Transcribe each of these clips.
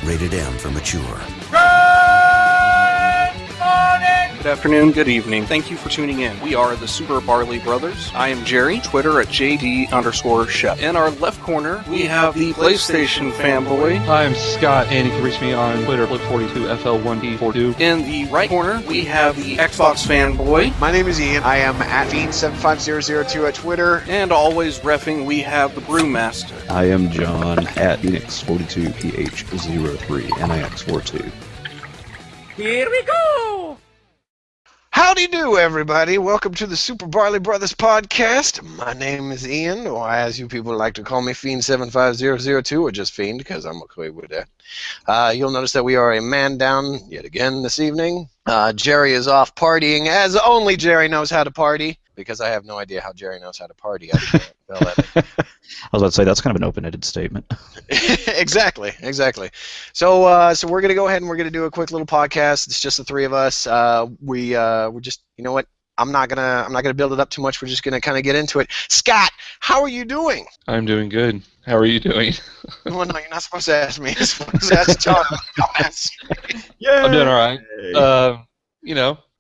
Rated M for mature. Good afternoon, good evening. Thank you for tuning in. We are the Super Barley Brothers. I am Jerry, Twitter at JD_Chef. In our left corner, we have the PlayStation fanboy. I'm Scott, and you can reach me on Twitter, Flip42FL1D42. In the right corner, we have the Xbox fanboy. My name is Ian. I am at Fiend75002 at Twitter. And always reffing, we have the Brewmaster. I am John at Phoenix42PH03 NIX42. Here we go! Howdy do, everybody. Welcome to the Super Barley Brothers podcast. My name is Ian, or as you people like to call me, Fiend75002, or just Fiend, because I'm okay with that. You'll notice that we are a man down yet again this evening. Jerry is off partying, as only Jerry knows how to party, because I have no idea how Jerry knows how to party. I was about to say, that's kind of an open-ended statement. Exactly. So we're gonna go ahead and we're gonna do a quick little podcast. It's just the three of us. We're just, you know what? I'm not gonna build it up too much. We're just gonna kind of get into it. Scott, how are you doing? I'm doing good. How are you doing? Well, no, you're not supposed to ask me. You're supposed to ask John. Yeah. I'm doing all right.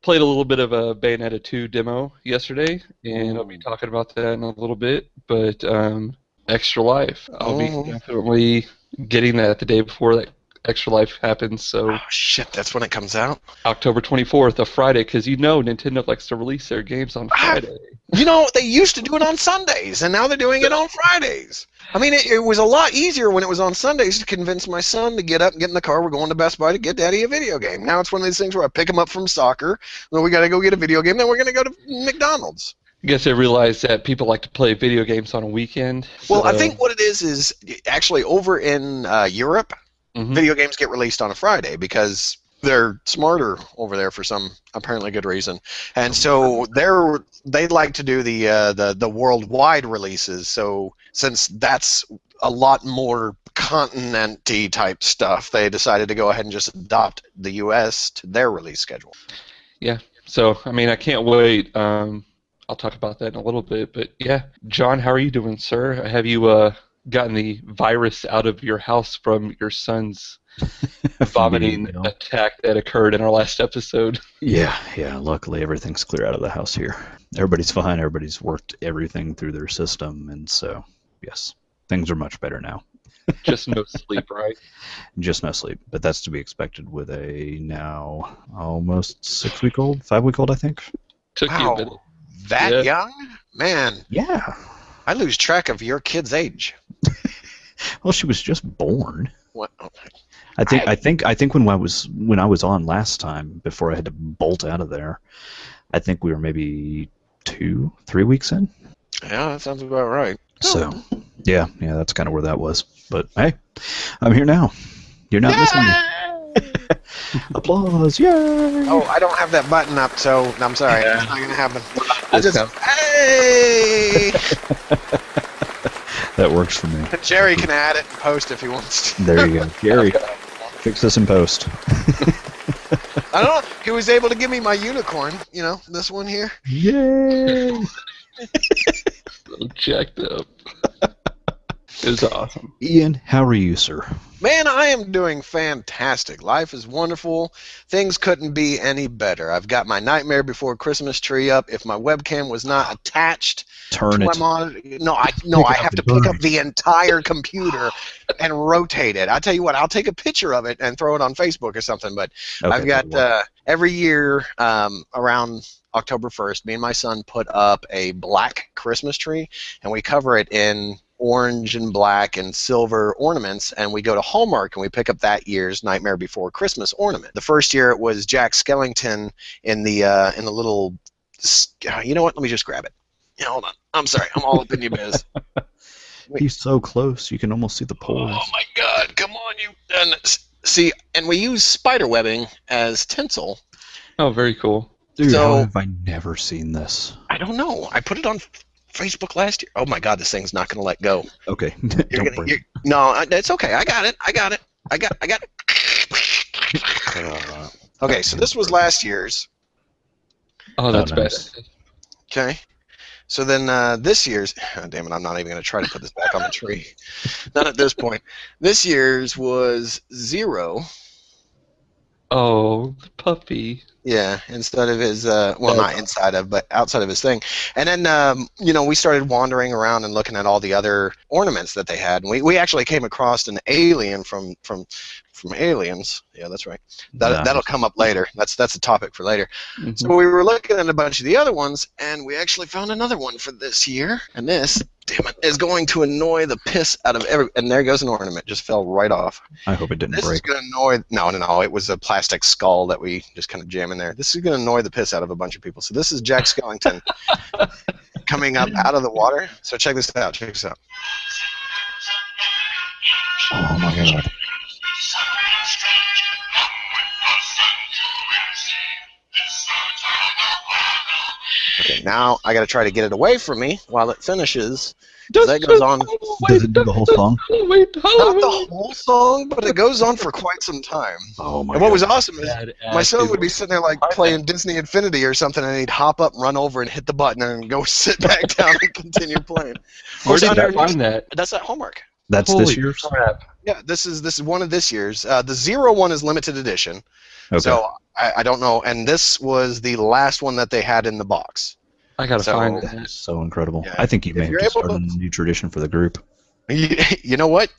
Played a little bit of a Bayonetta 2 demo yesterday, and I'll be talking about that in a little bit. But Extra Life, I'll be definitely getting that the day before that Extra Life happens. So, oh shit, that's when it comes out. October 24th, a Friday, because Nintendo likes to release their games on Friday. They used to do it on Sundays, and now they're doing it on Fridays. I mean, it was a lot easier when it was on Sundays to convince my son to get up and get in the car. We're going to Best Buy to get Daddy a video game. Now it's one of these things where I pick him up from soccer, then we got to go get a video game, then we're going to go to McDonald's. I guess they realize that people like to play video games on a weekend. Well, I think what it is actually over in Europe, video games get released on a Friday because they're smarter over there for some apparently good reason, and so they like to do the worldwide releases. So since that's a lot more continent-y type stuff, they decided to go ahead and just adopt the U.S. to their release schedule. Yeah. So I mean, I can't wait. I'll talk about that in a little bit, but yeah, John, how are you doing, sir? Have you gotten the virus out of your house from your son's vomiting attack that occurred in our last episode? Yeah. Luckily, everything's clear out of the house here. Everybody's fine. Everybody's worked everything through their system, and so yes, things are much better now. Just no sleep, right? Just no sleep, but that's to be expected with a now almost 6-week-old, 5-week-old, I think. Took you a bit. That young? Man. Yeah. I lose track of your kid's age. Well, she was just born. What? I think when I was on last time, before I had to bolt out of there, I think we were maybe 2-3 weeks in. Yeah, that sounds about right. So, yeah, that's kind of where that was. But hey, I'm here now. You're not missing me. Applause! Yay! Oh, I don't have that button up, so I'm sorry. Yeah. It's not gonna happen. Hey! That works for me. Jerry can add it and post if he wants to. There you go, Gary. Fix this in post. I don't know. He was able to give me my unicorn. This one here. Yay! So jacked up. It was awesome. Ian, how are you, sir? Man, I am doing fantastic. Life is wonderful. Things couldn't be any better. I've got my Nightmare Before Christmas tree up. If my webcam was not attached to my monitor, I have to pick up the entire computer and rotate it. I tell you what, I'll take a picture of it and throw it on Facebook or something. But okay, I've got every year around October 1st, me and my son put up a black Christmas tree, and we cover it in orange and black and silver ornaments, and we go to Hallmark and we pick up that year's Nightmare Before Christmas ornament. The first year it was Jack Skellington in the little. You know what? Let me just grab it. Yeah, hold on. I'm sorry. I'm all up in your biz. He's so close. You can almost see the pores. Oh my God! Come on, you. And see, and we use spider webbing as tinsel. Oh, very cool. Dude, how have I never seen this? I don't know. I put it on Facebook last year. Oh my God, this thing's not going to let go. Okay. No, it's okay. I got it. Okay, so this was last year's. Oh, that's nice. bad. Okay. So then this year's, oh, damn it, I'm not even going to try to put this back on the tree. Not at this point. This year's was 0. Oh, the puppy. Yeah, instead of his, well, not inside of, but outside of his thing. And then, you know, we started wandering around and looking at all the other ornaments that they had. And we actually came across an alien from Aliens. Yeah, that's right. That'll come up later. That's a topic for later. Mm-hmm. So we were looking at a bunch of the other ones, and we actually found another one for this year. And this, damn it, is going to annoy the piss out of every. And there goes an ornament. Just fell right off. I hope it didn't break. This is going to annoy. No. It was a plastic skull that we just kind of jam in there. This is going to annoy the piss out of a bunch of people. So this is Jack Skellington coming up out of the water. So check this out. Check this out. Oh my God. Okay, now I got to try to get it away from me while it finishes. That goes on. Does it do the whole song? Not the whole song, but it goes on for quite some time. Oh my! And what was awesome is my son would be sitting there like playing Disney Infinity or something, and he'd hop up, run over, and hit the button, and go sit back down and continue playing. Where did you find that? That's at Hallmark. That's Holy this year's. Crap. Yeah, this is one of this year's. The 0 one is limited edition. Okay. So I don't know, and this was the last one that they had in the box. I gotta find that. So incredible. Yeah. I think you may have to start a new tradition for the group. You know what?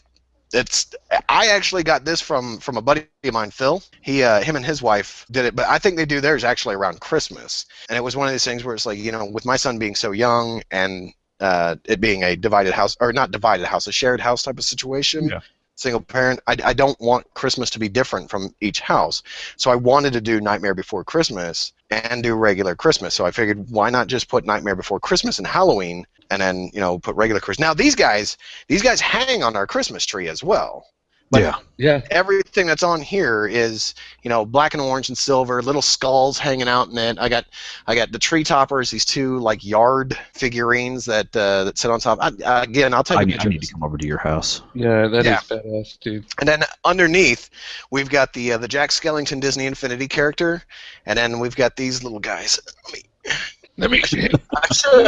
I actually got this from a buddy of mine, Phil. Him and his wife did it, but I think they do theirs actually around Christmas. And it was one of these things where it's like, you know, with my son being so young and it being a divided house, or not divided house, a shared house type of situation. Yeah. Single parent, I don't want Christmas to be different from each house. So I wanted to do Nightmare Before Christmas and do regular Christmas. So I figured, why not just put Nightmare Before Christmas and Halloween, and then, you know, put regular Christmas. Now these guys hang on our Christmas tree as well. But yeah. Everything that's on here is, you know, black and orange and silver, little skulls hanging out in it. I got the tree toppers, these 2 like yard figurines that sit on top. Again, I'll tell you. I need to come over to your house. Yeah, that is badass, dude. And then underneath, we've got the Jack Skellington Disney Infinity character, and then we've got these little guys. Let me see.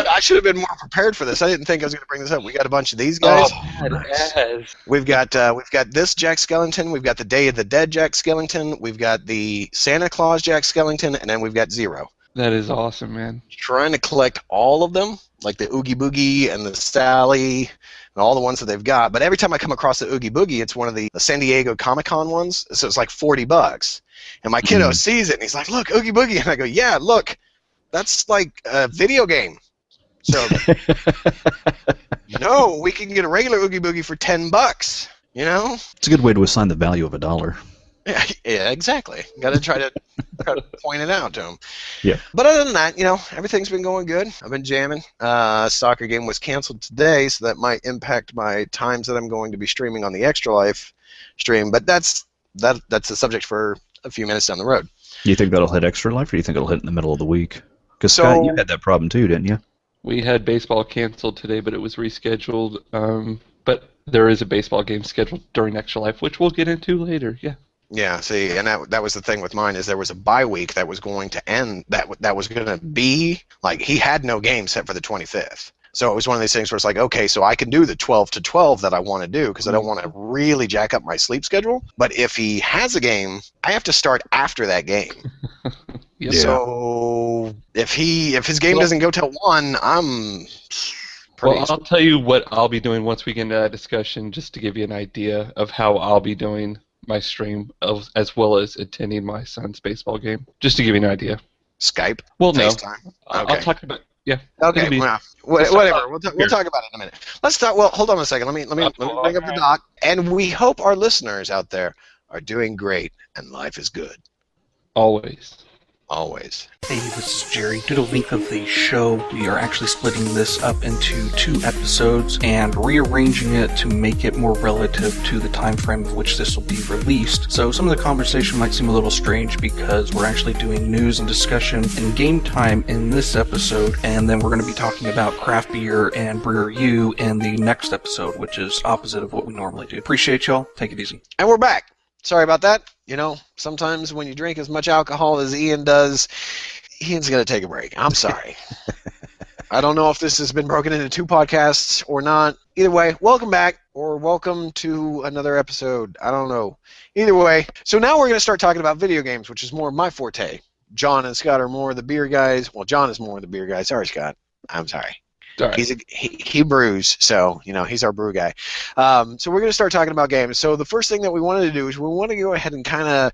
I should have been more prepared for this. I didn't think I was going to bring this up. We got a bunch of these guys. Badass. We've got this Jack Skellington. We've got the Day of the Dead Jack Skellington. We've got the Santa Claus Jack Skellington, and then we've got 0. That is awesome, man. Trying to collect all of them, like the Oogie Boogie and the Sally, and all the ones that they've got. But every time I come across the Oogie Boogie, it's one of the San Diego Comic-Con ones, so it's like $40. And my kiddo sees it, and he's like, "Look, Oogie Boogie," and I go, "Yeah, look. That's like a video game." So, no, we can get a regular Oogie Boogie for $10. You know, it's a good way to assign the value of $1. Yeah, exactly. Got to try to point it out to them. Yeah. But other than that, you know, everything's been going good. I've been jamming. Soccer game was canceled today, so that might impact my times that I'm going to be streaming on the Extra Life stream. But that's a subject for a few minutes down the road. Do you think that'll hit Extra Life, or do you think it'll hit in the middle of the week? Because Scott, you had that problem too, didn't you? We had baseball canceled today, but it was rescheduled. But there is a baseball game scheduled during Extra Life, which we'll get into later. Yeah. Yeah. See, and that was the thing with mine, is there was a bye week that was going to end. That was going to be like, he had no game set for the 25th. So it was one of these things where it's like, okay, so I can do the 12 to 12 that I want to do because I don't want to really jack up my sleep schedule. But if he has a game, I have to start after that game. Yeah. So if his game doesn't go till 1, I'm pretty. Well, I'll tell you what I'll be doing once we get into that discussion, just to give you an idea of how I'll be doing my stream, as well as attending my son's baseball game, just to give you an idea. Skype? Well, no. FaceTime? Okay. I'll talk about. Yeah. Okay. Well, whatever. We'll talk about it in a minute. Let's start. Well, hold on a second. Let me bring up the doc. And we hope our listeners out there are doing great and life is good. Always. Always. Hey, this is Jerry. Due to the length of the show, we are actually splitting this up into 2 episodes and rearranging it to make it more relative to the time frame of which this will be released. So some of the conversation might seem a little strange because we're actually doing news and discussion and game time in this episode, and then we're going to be talking about craft beer and Brew U in the next episode, which is opposite of what we normally do. Appreciate y'all. Take it easy. And we're back. Sorry about that. You know, sometimes when you drink as much alcohol as Ian does, Ian's going to take a break. I'm sorry. I don't know if this has been broken into 2 podcasts or not. Either way, welcome back, or welcome to another episode. I don't know. Either way, so now we're going to start talking about video games, which is more of my forte. John and Scott are more of the beer guys. Well, John is more of the beer guy. Sorry, Scott. I'm sorry. Right. He brews, so he's our brew guy. So we're going to start talking about games. So the first thing that we wanted to do is we want to go ahead and kind of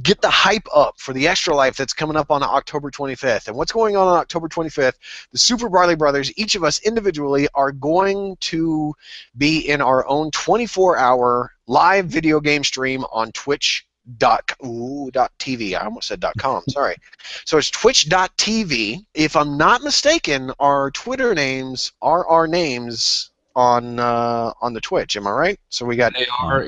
get the hype up for the Extra Life that's coming up on October 25th. And what's going on October 25th? The Super Barley Brothers, each of us individually, are going to be in our own 24-hour live video game stream on Twitch. .tv. I almost said .com. Sorry. So it's twitch.tv. If I'm not mistaken, our Twitter names are our names on the Twitch. Am I right? So we got. They are.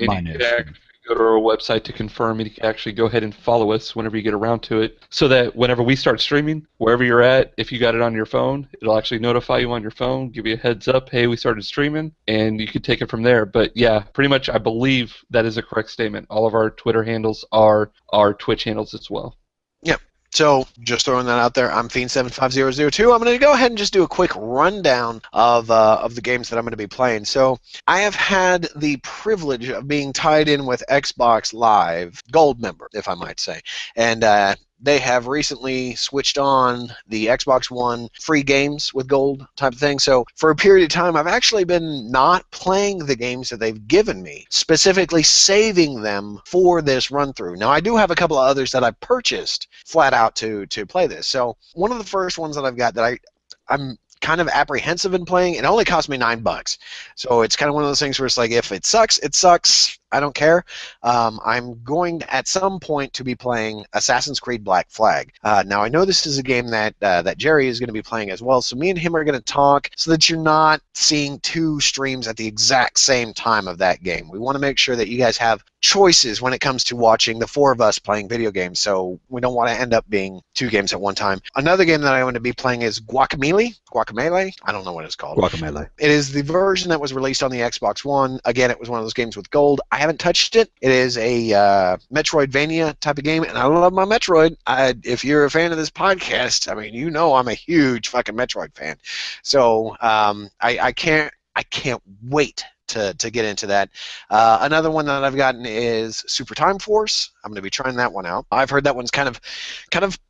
Go to our website to confirm, and you can actually go ahead and follow us whenever you get around to it, so that whenever we start streaming, wherever you're at, if you got it on your phone, it'll actually notify you on your phone, give you a heads up, hey, we started streaming, and you can take it from there. But yeah, pretty much I believe that is a correct statement. All of our Twitter handles are our Twitch handles as well. Yep. So, just throwing that out there, I'm Fiend75002. I'm going to go ahead and just do a quick rundown of the games that I'm going to be playing. So, I have had the privilege of being tied in with Xbox Live, Gold member, if I might say. And they have recently switched on the Xbox One free games with Gold type of thing. So for a period of time, I've actually been not playing the games that they've given me, specifically saving them for this run-through. Now, I do have a couple of others that I purchased flat out to play this. So one of the first ones that I've got that I'm kind of apprehensive in playing, it only cost me $9. So it's kind of one of those things where it's like, if it sucks, it sucks. I don't care. I'm going at some point to be playing Assassin's Creed Black Flag. Now I know this is a game that that Jerry is going to be playing as well, so me and him are going to talk so that you're not seeing 2 streams at the exact same time of that game. We want to make sure that you guys have choices when it comes to watching the 4 of us playing video games, so we don't want to end up being 2 games at one time. Another game that I want to be playing is Guacamelee. I don't know what it's called. Guacamelee. It is the version that was released on the Xbox One. Again, it was one of those games with Gold. I haven't touched it. It is a Metroidvania type of game, and I love my Metroid. If you're a fan of this podcast, I mean, you know I'm a huge fucking Metroid fan. So I can't wait to get into that. Another one that I've gotten is Super Time Force. I'm going to be trying that one out. I've heard that one's kind of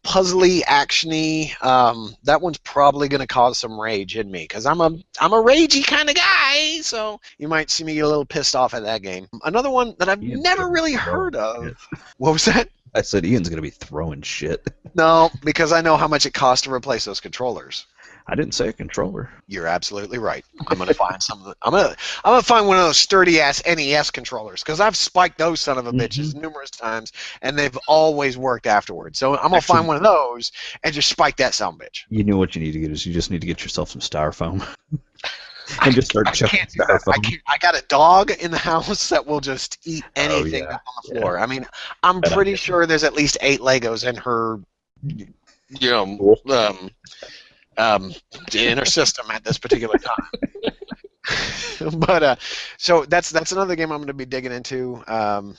puzzly, actiony. That one's probably going to cause some rage in me because I'm a ragey kind of guy. So you might see me get a little pissed off at that game. Another one that I've never really heard of. What was that? I said Ian's going to be throwing shit. No, because I know how much it costs to replace those controllers. I didn't say a controller. You're absolutely right. I'm gonna find some of the. I'm gonna find one of those sturdy ass NES controllers because I've spiked those son of a bitches numerous times and they've always worked afterwards. So I'm gonna find one of those and just spike that son of a bitch. You know what you need to get is you just need to get yourself some styrofoam. And just start chucking styrofoam. I got a dog in the house that will just eat anything up on the floor. I mean, I'm pretty sure there's at least 8 Legos in her, in her system at this particular time. But so that's another game I'm going to be digging into. I'm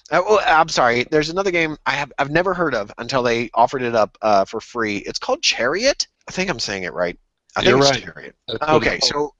sorry. There's another game I've never heard of until they offered it up for free. It's called Chariot. I think I'm saying it right. I think it's right. Chariot. Okay, so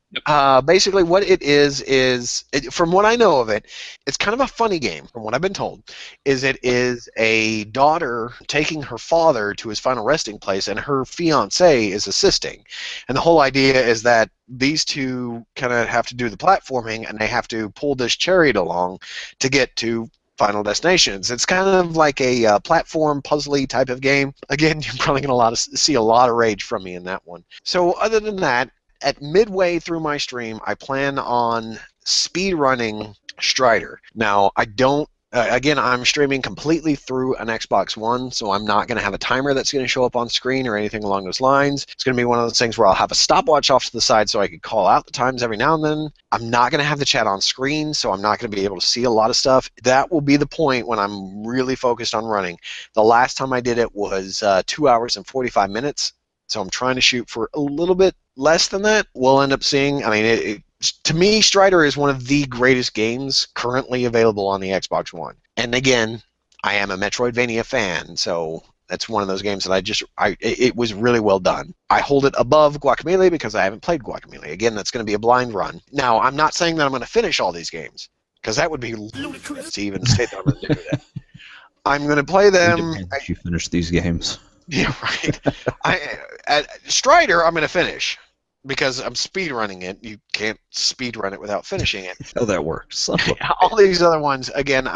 basically what it is from what I know of it, it's kind of a funny game, from what I've been told, it is a daughter taking her father to his final resting place, and her fiancé is assisting. And the whole idea is that these two kind of have to do the platforming, and they have to pull this chariot along to get to Final Destinations. It's kind of like a platform puzzly type of game. Again, you're probably going to see a lot of rage from me in that one. So other than that, at midway through my stream, I plan on speed running Strider. Now, I don't. Again, I'm streaming completely through an Xbox One, so I'm not going to have a timer that's going to show up on screen or anything along those lines. It's going to be one of those things where I'll have a stopwatch off to the side so I can call out the times every now and then. I'm not going to have the chat on screen, so I'm not going to be able to see a lot of stuff. That will be the point when I'm really focused on running. The last time I did it was 2 hours and 45 minutes, so I'm trying to shoot for a little bit less than that. We'll end up seeing, I mean, to me, Strider is one of the greatest games currently available on the Xbox One. And again, I am a Metroidvania fan, so That's one of those games that it was really well done. I hold it above Guacamelee because I haven't played Guacamelee. Again, that's going to be a blind run. Now, I'm not saying that I'm going to finish all these games, because that would be ludicrous to even state that I'm going to do that. I'm going to play them. If you finish these games. Yeah, right. At Strider, I'm going to finish because I'm speed running it. You can't speed run it without finishing it. How that works. All these other ones, again,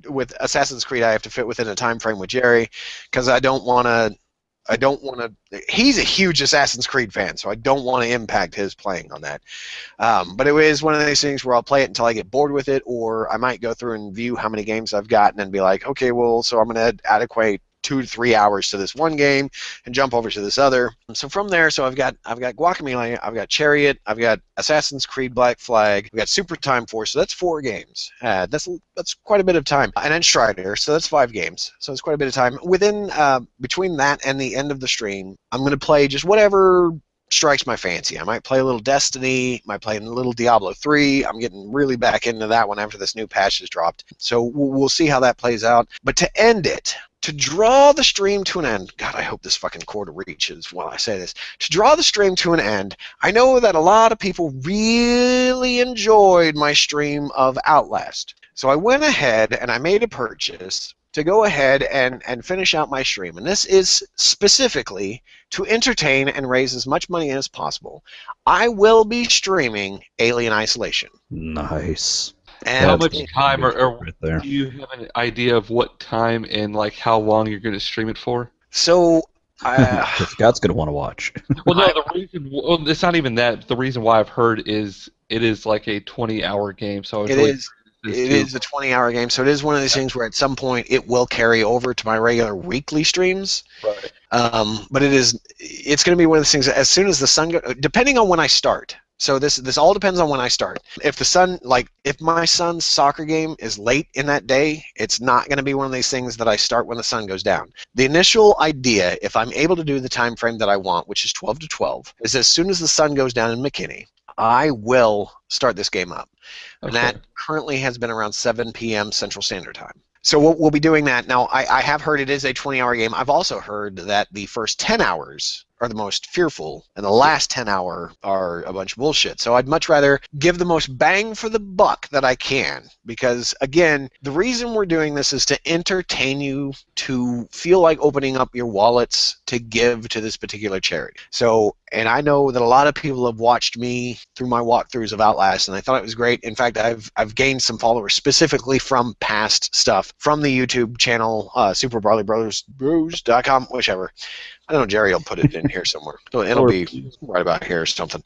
with Assassin's Creed, I have to fit within a time frame with Jerry because I don't want to. He's a huge Assassin's Creed fan, so I don't want to impact his playing on that. But it is one of these things where I'll play it until I get bored with it, or I might go through and view how many games I've got and then be like, okay, well, so I'm going to adequate 2 to 3 hours to this one game and jump over to this other. So from there, I've got Guacamelee, I've got Chariot, I've got Assassin's Creed Black Flag, I've got Super Time Force, so that's 4 games. That's quite a bit of time. And then Strider, so that's 5 games. So it's quite a bit of time. Between that and the end of the stream, I'm going to play just whatever strikes my fancy. I might play a little Destiny, might play a little Diablo 3. I'm getting really back into that one after this new patch has dropped. So we'll see how that plays out. But to end it, to draw the stream to an end, God, I hope this fucking cord reaches while I say this. To draw the stream to an end, I know that a lot of people really enjoyed my stream of Outlast. So I went ahead and I made a purchase to go ahead and finish out my stream. And this is specifically to entertain and raise as much money as possible. I will be streaming Alien Isolation. Nice. And how much time, or right do you have an idea of what time and like how long you're going to stream it for? So, Scott's going to want to watch. Well, no, the reason it's not even that. The reason why I've heard is it is like a 20-hour game. So it is a 20-hour game. So it is one of these things where at some point it will carry over to my regular weekly streams. Right. But it's going to be one of those things. As soon as the sun goes, depending on when I start. So this all depends on when I start. If my son's soccer game is late in that day, it's not going to be one of these things that I start when the sun goes down. The initial idea, if I'm able to do the time frame that I want, which is 12 to 12, is as soon as the sun goes down in McKinney, I will start this game up. Okay. And that currently has been around 7 p.m. Central Standard Time. So we'll be doing that. Now, I have heard it is a 20-hour game. I've also heard that the first 10 hours are the most fearful, and the last 10 hour are a bunch of bullshit. So I'd much rather give the most bang for the buck that I can, because, again, the reason we're doing this is to entertain you, to feel like opening up your wallets to give to this particular charity. So, and I know that a lot of people have watched me through my walkthroughs of Outlast, and I thought it was great. In fact, I've gained some followers specifically from past stuff, from the YouTube channel, SuperBarleyBrothersBrews.com, whichever. I don't know, Jerry will put it in here somewhere. It'll be right about here or something.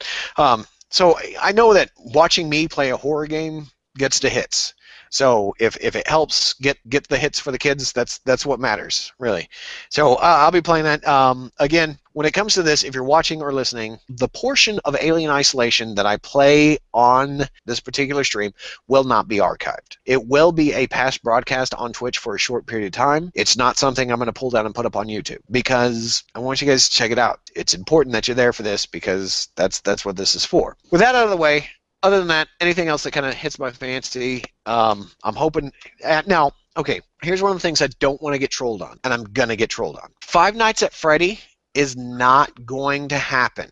So I know that watching me play a horror game gets to hits. So if it helps get the hits for the kids, that's what matters, really. So I'll be playing that. Again, when it comes to this, if you're watching or listening, the portion of Alien Isolation that I play on this particular stream will not be archived. It will be a past broadcast on Twitch for a short period of time. It's not something I'm going to pull down and put up on YouTube, because I want you guys to check it out. It's important that you're there for this, because that's what this is for. With that out of the way, other than that, anything else that kind of hits my fancy, I'm hoping... now, okay, here's one of the things I don't want to get trolled on, and I'm going to get trolled on. Five Nights at Freddy is not going to happen.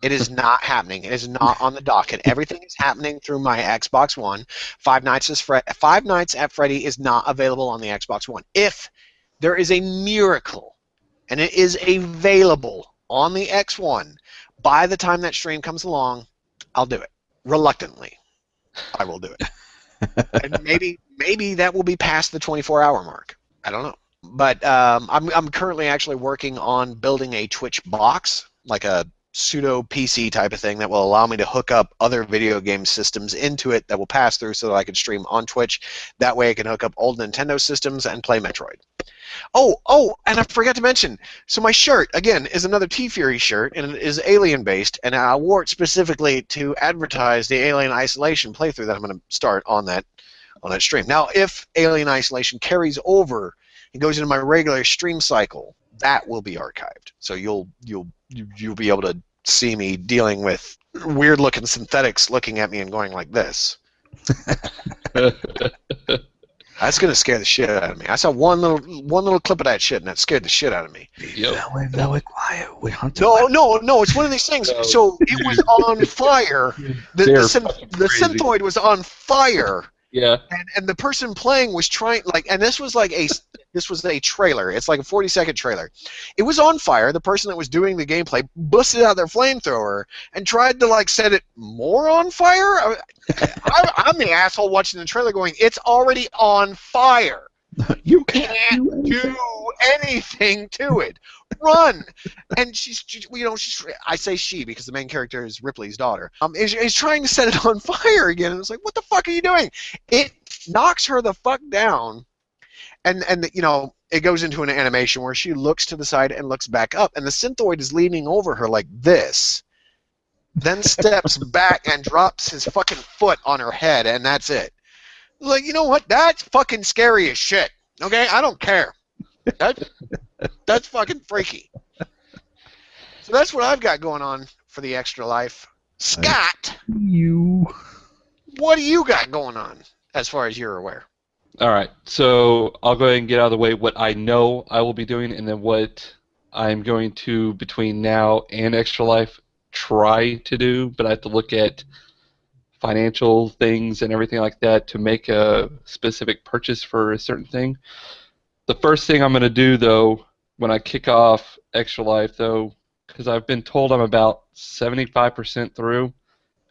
It is not happening. It is not on the docket. Everything is happening through my Xbox One. Five Nights at Freddy is not available on the Xbox One. If there is a miracle, and it is available on the X1, by the time that stream comes along, I'll do it. Reluctantly, I will do it. And maybe that will be past the 24-hour mark. I don't know. But I'm currently actually working on building a Twitch box, like a pseudo PC type of thing that will allow me to hook up other video game systems into it that will pass through so that I can stream on Twitch. That way I can hook up old Nintendo systems and play Metroid. Oh, and I forgot to mention, so my shirt, again, is another T-Fury shirt, and it is Alien-based, and I wore it specifically to advertise the Alien Isolation playthrough that I'm going to start on that stream. Now, if Alien Isolation carries over and goes into my regular stream cycle, that will be archived. So you'll be able to see me dealing with weird-looking synthetics looking at me and going like this. That's gonna scare the shit out of me. I saw one little clip of that shit, and that scared the shit out of me. Yep. That way, quiet. We hunted. No, it's one of these things. So it was on fire. The synthoid was on fire. Yeah. And the person playing was trying, and this was a trailer. It's like a 40-second trailer. It was on fire. The person that was doing the gameplay busted out their flamethrower and tried to set it more on fire. I'm the asshole watching the trailer going, it's already on fire. You can't do anything to it. Run! And she's I say she because the main character is Ripley's daughter. Is trying to set it on fire again, and it's like, what the fuck are you doing? It knocks her the fuck down, and it goes into an animation where she looks to the side and looks back up, and the synthoid is leaning over her like this, then steps back and drops his fucking foot on her head, and that's it. Like, you know what? That's fucking scary as shit. Okay, I don't care. That's fucking freaky. So that's what I've got going on for the Extra Life. Scott, what do you got going on as far as you're aware? All right, so I'll go ahead and get out of the way what I know I will be doing, and then what I'm going to, between now and Extra Life, try to do, but I have to look at financial things and everything like that to make a specific purchase for a certain thing. The first thing I'm going to do, though, when I kick off Extra Life, though, because I've been told I'm about 75% through,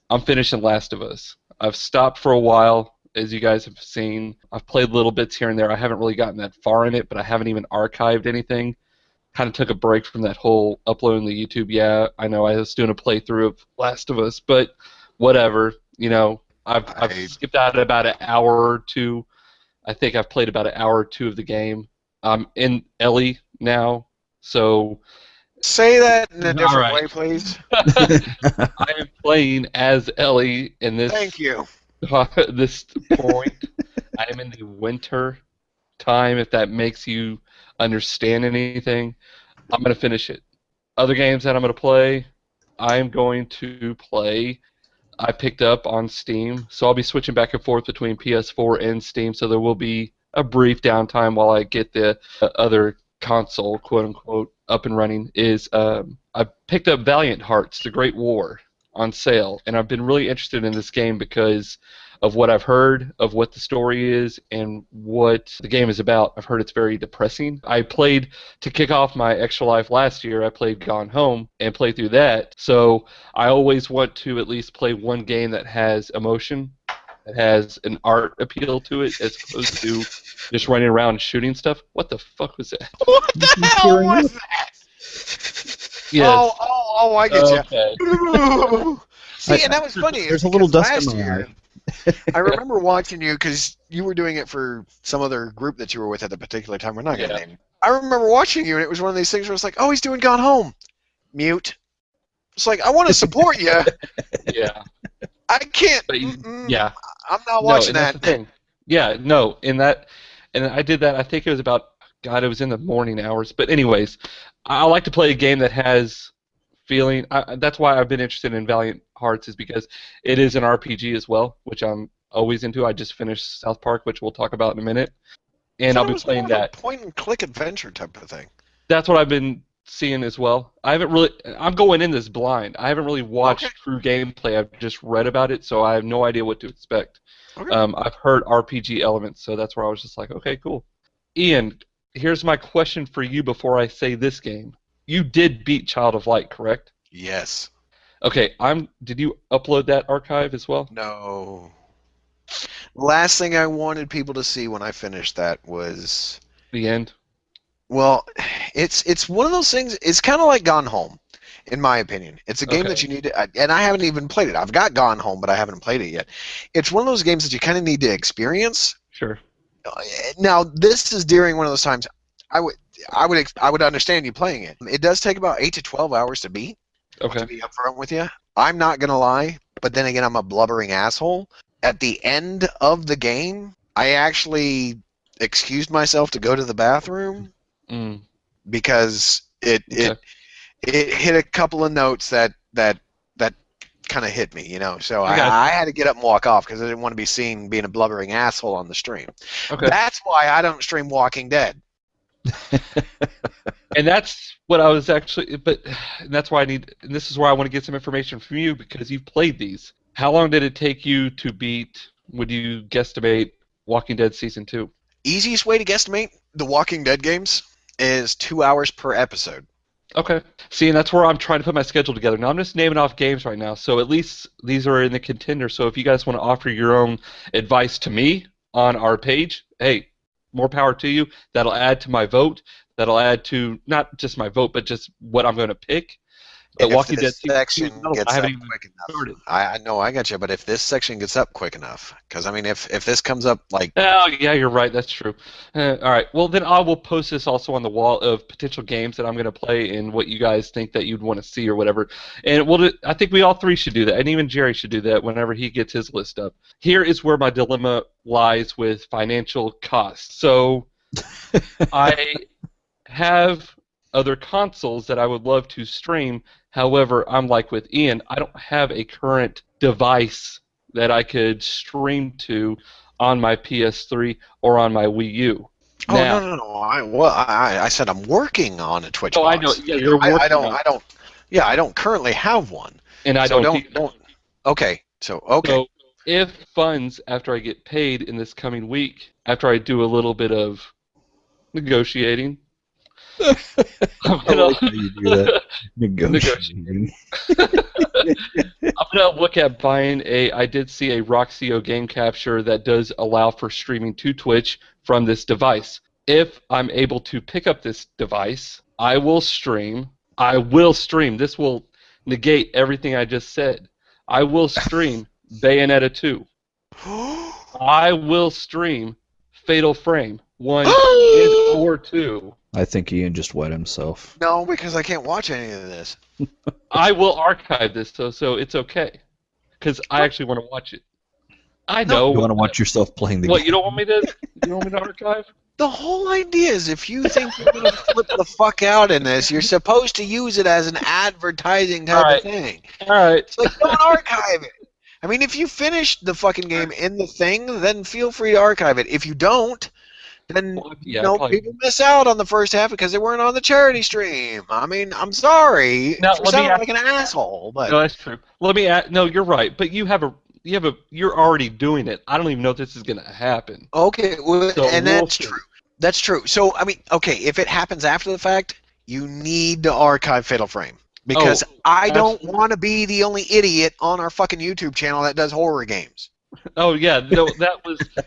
I'm finishing Last of Us. I've stopped for a while, as you guys have seen. I've played little bits here and there. I haven't really gotten that far in it, but I haven't even archived anything. Kind of took a break from that whole uploading to YouTube. Yeah, I know I was doing a playthrough of Last of Us, but whatever. I've skipped out about an hour or two. I think I've played about an hour or two of the game. I'm in Ellie now, so... Say that in a different way, please. I am playing as Ellie in this... Thank you. This point. I am in the winter time, if that makes you understand anything. I'm going to finish it. Other games that I'm going to play, I'm going to play... I picked up on Steam, so I'll be switching back and forth between PS4 and Steam, so there will be a brief downtime while I get the other console, quote-unquote, up and running. I picked up Valiant Hearts, The Great War, on sale, and I've been really interested in this game because of what I've heard, of what the story is, and what the game is about. I've heard it's very depressing. I played, to kick off my Extra Life last year, I played Gone Home and played through that, so I always want to at least play one game that has emotion, that has an art appeal to it, as opposed to just running around and shooting stuff. What the fuck was that? What the hell was that? Yes. Oh, I get you. See, and that was funny. There's a little dust in my eye. I remember watching you because you were doing it for some other group that you were with at the particular time. We're not going to name. I remember watching you, and it was one of these things where it's like, oh, he's doing Gone Home. Mute. It's like, I want to support you. Yeah. I can't. But yeah. I'm not watching that. That's the thing. Yeah, no, and I did that, I think it was about, God, it was in the morning hours. But anyways, I like to play a game that has feeling. That's why I've been interested in Valiant Hearts, is because it is an RPG as well, which I'm always into. I just finished South Park, which we'll talk about in a minute, and I'll be playing that. Point-and-click adventure type of thing. That's what I've been seeing as well. I'm going in this blind. I haven't really watched true gameplay. I've just read about it, so I have no idea what to expect. Okay. I've heard RPG elements, so that's where I was just like, okay, cool. Ian, here's my question for you before I say this game. You did beat Child of Light, correct? Yes. Okay, did you upload that archive as well? No. Last thing I wanted people to see when I finished that was... The end? Well, it's one of those things, it's kind of like Gone Home, in my opinion. It's a game that you need to... And I haven't even played it. I've got Gone Home, but I haven't played it yet. It's one of those games that you kind of need to experience. Sure. Now, this is during one of those times... I would understand you playing it. It does take about 8 to 12 hours to beat. Okay. To be upfront with you, I'm not gonna lie, but then again, I'm a blubbering asshole. At the end of the game, I actually excused myself to go to the bathroom because it hit a couple of notes that kind of hit me, So I had to get up and walk off because I didn't want to be seen being a blubbering asshole on the stream. Okay. That's why I don't stream Walking Dead. And that's what I was actually, and that's why and this is where I want to get some information from you because you've played these. How long did it take you to beat, would you guesstimate, Walking Dead Season 2? Easiest way to guesstimate the Walking Dead games is 2 hours per episode. Okay. See, and that's where I'm trying to put my schedule together. Now, I'm just naming off games right now, so at least these are in the contender. So if you guys want to offer your own advice to me on our page, hey, more power to you. That'll add to my vote. That'll add to not just my vote, but just what I'm going to pick. But Walking Dead section gets up quick enough. I know, I got you, but if this section gets up quick enough, because I mean, if this comes up like, oh yeah, you're right, that's true. All right, well then I will post this also on the wall of potential games that I'm going to play and what you guys think that you'd want to see or whatever. And I think we all three should do that, and even Jerry should do that whenever he gets his list up. Here is where my dilemma lies with financial costs. So I have other consoles that I would love to stream. However, I'm like with Ian, I don't have a current device that I could stream to on my PS3 or on my Wii U. Oh, now, no. I said I'm working on a Twitch box. I know. Yeah, you're working I don't currently have one. And I don't. Okay. So if funds, after I get paid in this coming week, after I do a little bit of negotiating, I'm gonna you do that. Negotiating. I'm gonna look at buying I did see a Roxio game capture that does allow for streaming to Twitch from this device. If I'm able to pick up this device, I will stream. This will negate everything I just said. I will stream Bayonetta 2. I will stream Fatal Frame 1 or 2. I think Ian just wet himself. No, because I can't watch any of this. I will archive this, so it's okay. Because I actually want to watch it. I know. You want to watch yourself playing the game. What, you don't want me to archive? The whole idea is if you think you're going to flip the fuck out in this, you're supposed to use it as an advertising type of thing. All right. It's like, don't archive it. I mean, if you finish the fucking game in the thing, then feel free to archive it. If you don't, then people miss out on the first half because they weren't on the charity stream. I mean, I'm sorry for sounding like an asshole, but no, that's true. No, you're right. But you're already doing it. I don't even know if this is going to happen. Okay, that's true. That's true. So I mean, okay, if it happens after the fact, you need to archive Fatal Frame because I don't want to be the only idiot on our fucking YouTube channel that does horror games. Oh yeah, no, that was the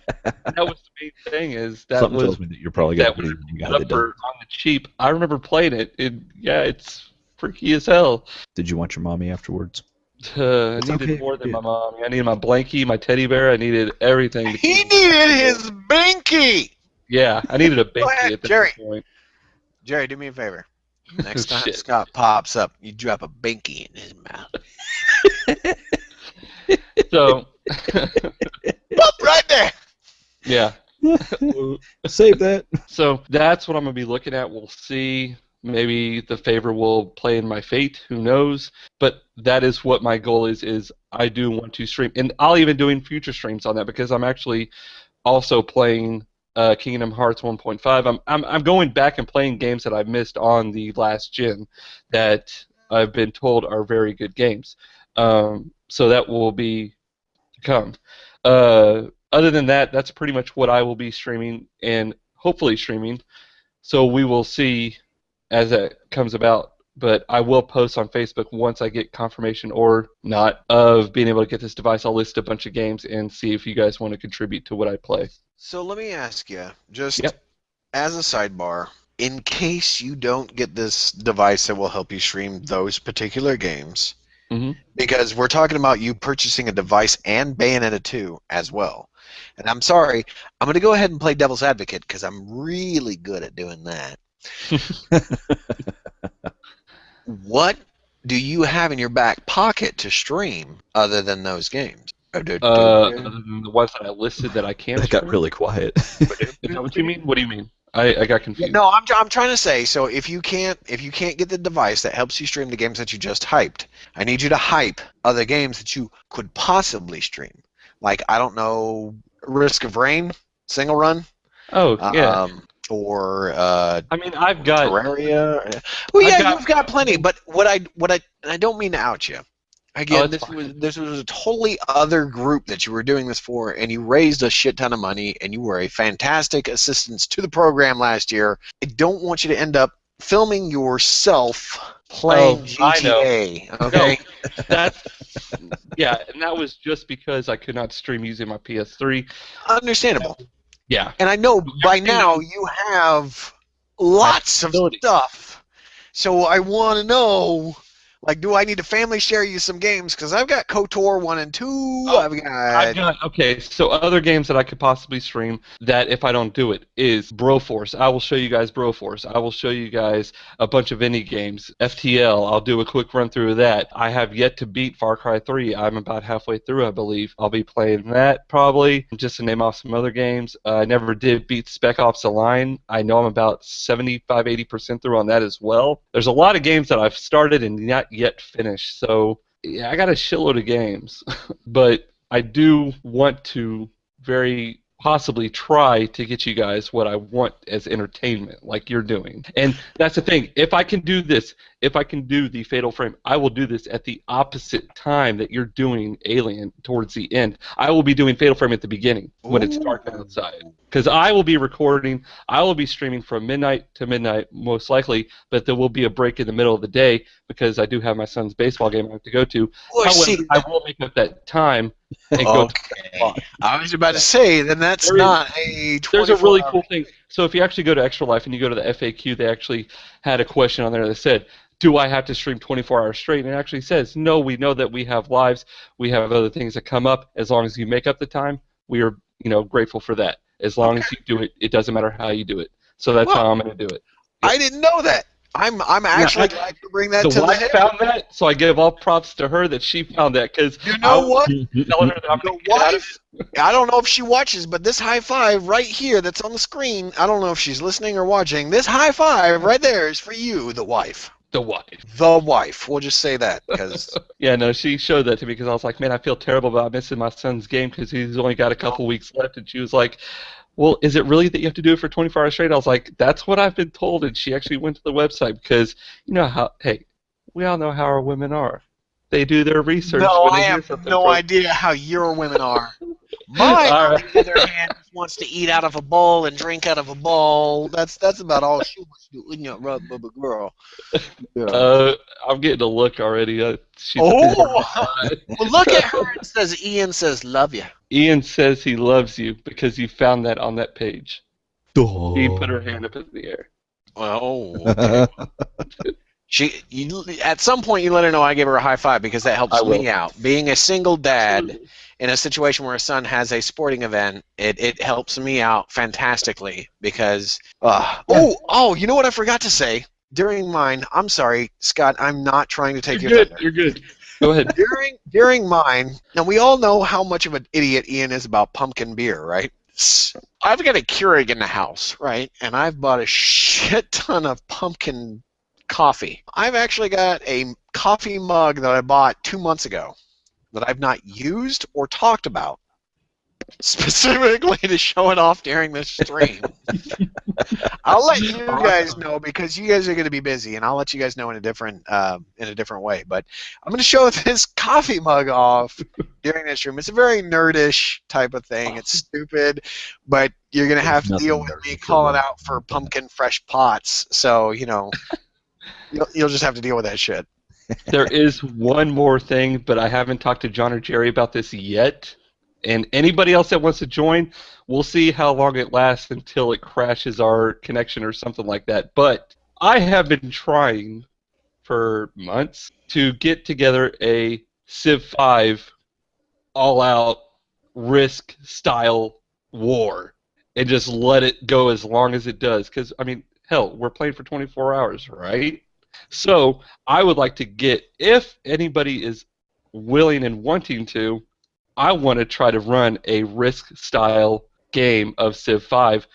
main thing. Something tells me that you're probably going to be on the cheap. I remember playing it. It's freaky as hell. Did you want your mommy afterwards? I needed more than my mommy. I needed my blankie, my teddy bear. I needed everything. He needed his binky. Yeah, I needed a binky at that point. Jerry, do me a favor. Next time Scott pops up, you drop a binky in his mouth. So. Pop right there. Yeah. Save that. So that's what I'm going to be looking at. We'll see. Maybe the favor will play in my fate. Who knows? But that is what my goal is I do want to stream. And I'll even doing future streams on that because I'm actually also playing Kingdom Hearts 1.5. I'm going back and playing games that I've missed on the last gen that I've been told are very good games. So that will be to come. Other than that, that's pretty much what I will be streaming and hopefully streaming. So we will see as that comes about. But I will post on Facebook once I get confirmation or not of being able to get this device. I'll list a bunch of games and see if you guys want to contribute to what I play. So let me ask you, just as a sidebar, in case you don't get this device that will help you stream those particular games, because we're talking about you purchasing a device and Bayonetta 2 as well. And I'm sorry, I'm going to go ahead and play devil's advocate because I'm really good at doing that. What do you have in your back pocket to stream other than those games? Other than the ones that I listed that I can't. That got really quiet. Is that what you mean? What do you mean? I got confused. No, I'm trying to say, so if you can't get the device that helps you stream the games that you just hyped, I need you to hype other games that you could possibly stream. Like, I don't know, Risk of Rain, single run. Oh, yeah. Or I mean, I've got Terraria. Well, yeah, you've got plenty. But what I don't mean to out you. Again, this was a totally other group that you were doing this for, and you raised a shit ton of money, and you were a fantastic assistance to the program last year. I don't want you to end up filming yourself playing GTA. Okay, no, that's yeah, and that was just because I could not stream using my PS3. Understandable. Yeah, and I know by now you have lots of stuff, so I want to know. Like, do I need to family share you some games? Because I've got KOTOR 1 and 2. I've got... Okay, so other games that I could possibly stream that if I don't do it is Broforce. I will show you guys Broforce. I will show you guys a bunch of indie games. FTL, I'll do a quick run through of that. I have yet to beat Far Cry 3. I'm about halfway through, I believe. I'll be playing that probably, just to name off some other games. I never did beat Spec Ops: The Line. I know I'm about 75-80% through on that as well. There's a lot of games that I've started and not yet finished, so yeah, I got a shitload of games. But I do want to very possibly try to get you guys what I want as entertainment, like you're doing. And that's the thing. If I can do this, if I can do the Fatal Frame, I will do this at the opposite time that you're doing Alien towards the end. I will be doing Fatal Frame at the beginning when it's dark outside. Because I will be recording, I will be streaming from midnight to midnight, most likely, but there will be a break in the middle of the day because I do have my son's baseball game I have to go to. However, I will make up that time and go to the clock. I was about to say, then that's not a 24-hour... There's a really cool thing. So if you actually go to Extra Life and you go to the FAQ, they actually had a question on there that said, do I have to stream 24 hours straight? And it actually says, no, we know that we have lives, we have other things that come up. As long as you make up the time, we are, grateful for that. As long as you do it, it doesn't matter how you do it. So that's how I'm going to do it. I didn't know that. I'm actually glad to bring that to the wife found that, so I give all props to her that she found that, because you know what? The wife, I don't know if she watches, but this high five right here that's on the screen, I don't know if she's listening or watching. This high five right there is for you, the wife. The wife. The wife. We'll just say that because. Yeah, no, she showed that to me because I was like, man, I feel terrible about missing my son's game because he's only got a couple weeks left, and she was like, well, is it really that you have to do it for 24 hours straight? I was like, that's what I've been told, and she actually went to the website because, you know how, hey, we all know how our women are. They do their research. No, I have no idea how your women are. Mine, on the other hand, wants to eat out of a bowl and drink out of a bowl. That's about all she wants to do. You know, baby girl. Yeah. I'm getting a look already. Well, look at her. It says Ian says love you. Ian says he loves you because you found that on that page. Oh. He put her hand up in the air. Oh. Okay. At some point, you let her know I gave her a high five because that helps me out. Being a single dad in a situation where a son has a sporting event, it helps me out fantastically because. You know what I forgot to say during mine? I'm sorry, Scott. I'm not trying to take your thunder. You're good. Go ahead. During mine, now we all know how much of an idiot Ian is about pumpkin beer, right? I've got a Keurig in the house, right? And I've bought a shit ton of pumpkin coffee. I've actually got a coffee mug that I bought 2 months ago that I've not used or talked about specifically to show it off during this stream. I'll let you guys know because you guys are going to be busy, and I'll let you guys know in a different way. But I'm going to show this coffee mug off during this stream. It's a very nerdish type of thing. It's stupid, but you're going to have to deal with me calling out for pumpkin fresh pots. So you'll just have to deal with that shit. There is one more thing, but I haven't talked to John or Jerry about this yet. And anybody else that wants to join, we'll see how long it lasts until it crashes our connection or something like that. But I have been trying for months to get together a Civ 5 all-out Risk-style war and just let it go as long as it does. Because, I mean, hell, we're playing for 24 hours, right? So I would like to get, if anybody is willing and wanting to, I want to try to run a Risk-style game of Civ 5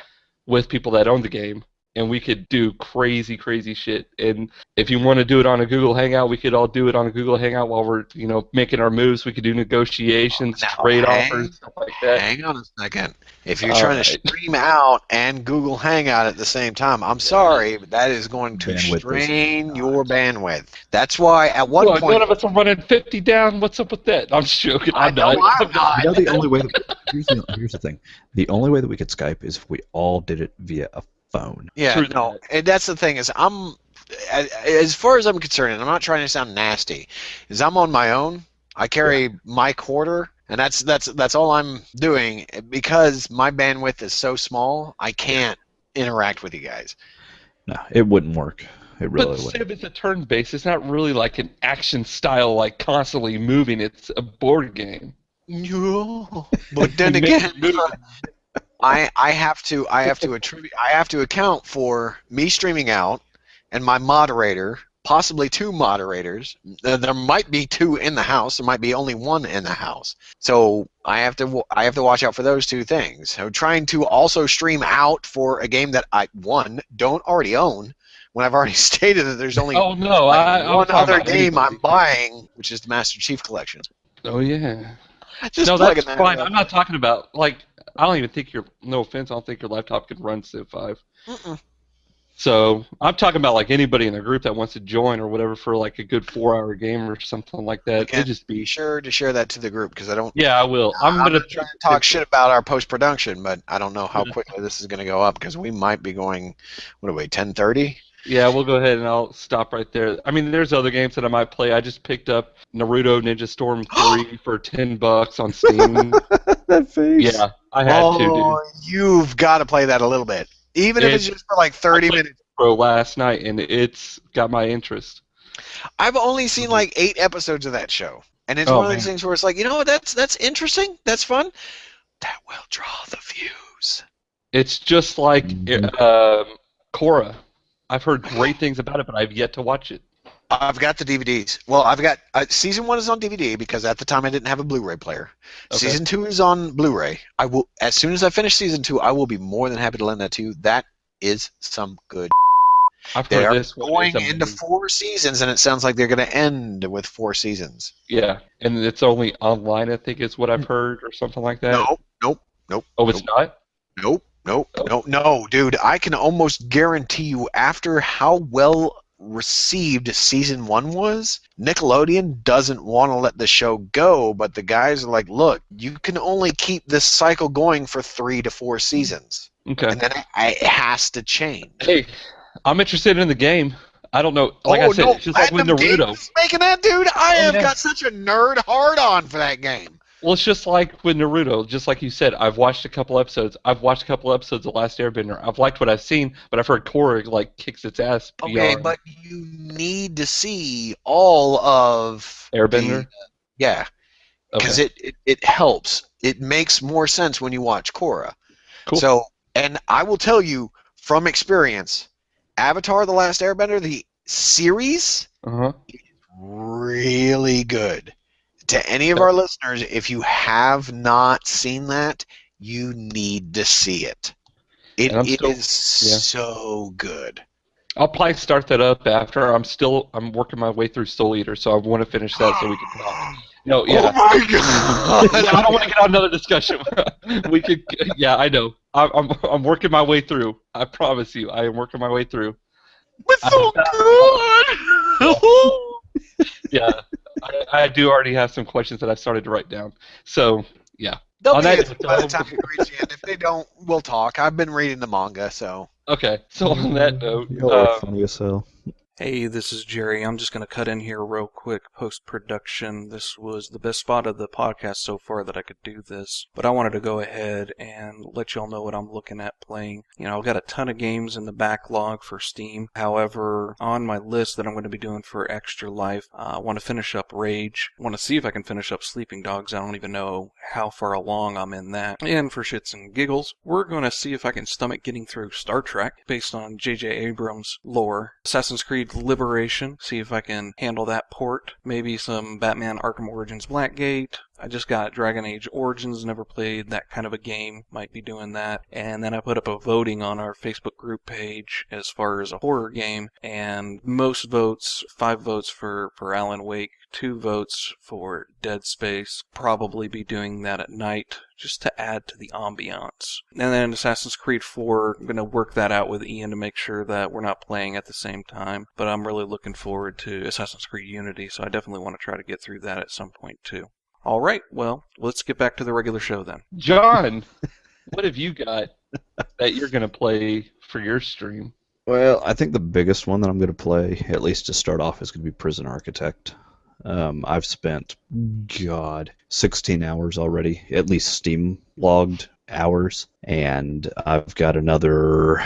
with people that own the game, and we could do crazy, crazy shit. And if you want to do it on a Google Hangout, we could all do it on a Google Hangout while we're, making our moves. We could do negotiations, trade offers, stuff like that. Hang on a second. If you're trying to stream out and Google Hangout at the same time, I'm sorry, but that is going to strain your bandwidth. That's why at one point... none of us are running 50 down. What's up with that? I'm just joking. I'm not. The only way here's the thing. The only way that we could Skype is if we all did it via a phone. Yeah, no, and that's the thing is as far as I'm concerned, and I'm not trying to sound nasty, is I'm on my own. I carry my quarter, and that's all I'm doing because my bandwidth is so small. I can't interact with you guys. No, it wouldn't work. It really wouldn't. But if it's a turn-based, it's not really like an action style, like constantly moving. It's a board game. No, but then again, I have to account for me streaming out and my moderator, possibly two moderators. There might be two in the house. There might be only one in the house. So I have to watch out for those two things. So trying to also stream out for a game that I don't already own, when I've already stated that there's only one other game I'm buying, which is the Master Chief Collection. Oh yeah. Just that's fine. I'm not talking about I don't even think no offense, I don't think your laptop can run Civ 5. So I'm talking about anybody in the group that wants to join or whatever for a good 4-hour game or something like that. Okay. Just be sure to share that to the group because I don't. Yeah, I will. I'm gonna try to talk shit about our post-production, but I don't know how quickly this is gonna go up because we might be going. What are we? 10:30. Yeah, we'll go ahead and I'll stop right there. I mean, there's other games that I might play. I just picked up Naruto Ninja Storm 3 for $10 on Steam. That face. Yeah, I had to, dude. You've got to play that a little bit. Even if it's just for 30 minutes. Last night, and it's got my interest. I've only seen 8 episodes of that show. And it's one of those things where it's what, that's interesting, that's fun. That will draw the views. It's just like Korra. I've heard great things about it, but I've yet to watch it. I've got the DVDs. Well, I've got season 1 is on DVD because at the time I didn't have a Blu-ray player. Okay. Season 2 is on Blu-ray. I will, as soon as I finish season 2, I will be more than happy to lend that to you. That is some good. They're going into 4 seasons, and it sounds like they're going to end with 4 seasons. Yeah, and it's only online, I think, is what I've heard, or something like that. Nope. Oh, it's not? Nope, no, dude. I can almost guarantee you, after how well received season 1 was, Nickelodeon doesn't want to let the show go, but the guys are like, look, you can only keep this cycle going for 3 to 4 seasons. Okay. And then it has to change. Hey, I'm interested in the game. I don't know. Like I said, it's just like with Naruto. Making that, dude, I have got such a nerd hard-on for that game. Well, it's just like with Naruto, just like you said, I've watched a couple episodes. I've watched a couple episodes of Last Airbender. I've liked what I've seen, but I've heard Korra kicks its ass beyond. Okay, but you need to see all of Airbender? Yeah, because it helps. It makes more sense when you watch Korra. Cool. So, and I will tell you from experience, Avatar: The Last Airbender, the series, is really good. To any of our listeners, if you have not seen that, you need to see it. It is so good. I'll probably start that up after. I'm working my way through Soul Eater, so I want to finish that so we can talk. No, yeah. Oh my god! I don't want to get on another discussion. We could, yeah, I know. I'm working my way through. I promise you, I am working my way through. It's so good. Yeah, I do already have some questions that I've started to write down. So, yeah. They'll be answered by the time you reach the end. If they don't, we'll talk. I've been reading the manga, so. Okay, so on that note, You're funny as hell. Hey, this is Jerry. I'm just going to cut in here real quick, post-production. This was the best spot of the podcast so far that I could do this. But I wanted to go ahead and let y'all know what I'm looking at playing. You know, I've got a ton of games in the backlog for Steam. However, on my list that I'm going to be doing for Extra Life, I want to finish up Rage. I want to see if I can finish up Sleeping Dogs. I don't even know how far along I'm in that. And for shits and giggles, we're going to see if I can stomach getting through Star Trek based on J.J. Abrams' lore. Assassin's Creed Liberation, see if I can handle that port. Maybe some Batman Arkham Origins Blackgate. I just got Dragon Age Origins, never played that kind of a game, might be doing that. And then I put up a voting on our Facebook group page as far as a horror game, and most votes, 5 votes for Alan Wake, 2 votes for Dead Space. Probably be doing that at night just to add to the ambiance. And then Assassin's Creed 4, I'm going to work that out with Ian to make sure that we're not playing at the same time. But I'm really looking forward to Assassin's Creed Unity, so I definitely want to try to get through that at some point too. All right, well, let's get back to the regular show then. John, what have you got that you're going to play for your stream? Well, I think the biggest one that I'm going to play, at least to start off, is going to be Prison Architect. I've spent, 16 hours already, at least Steam logged hours, and I've got another,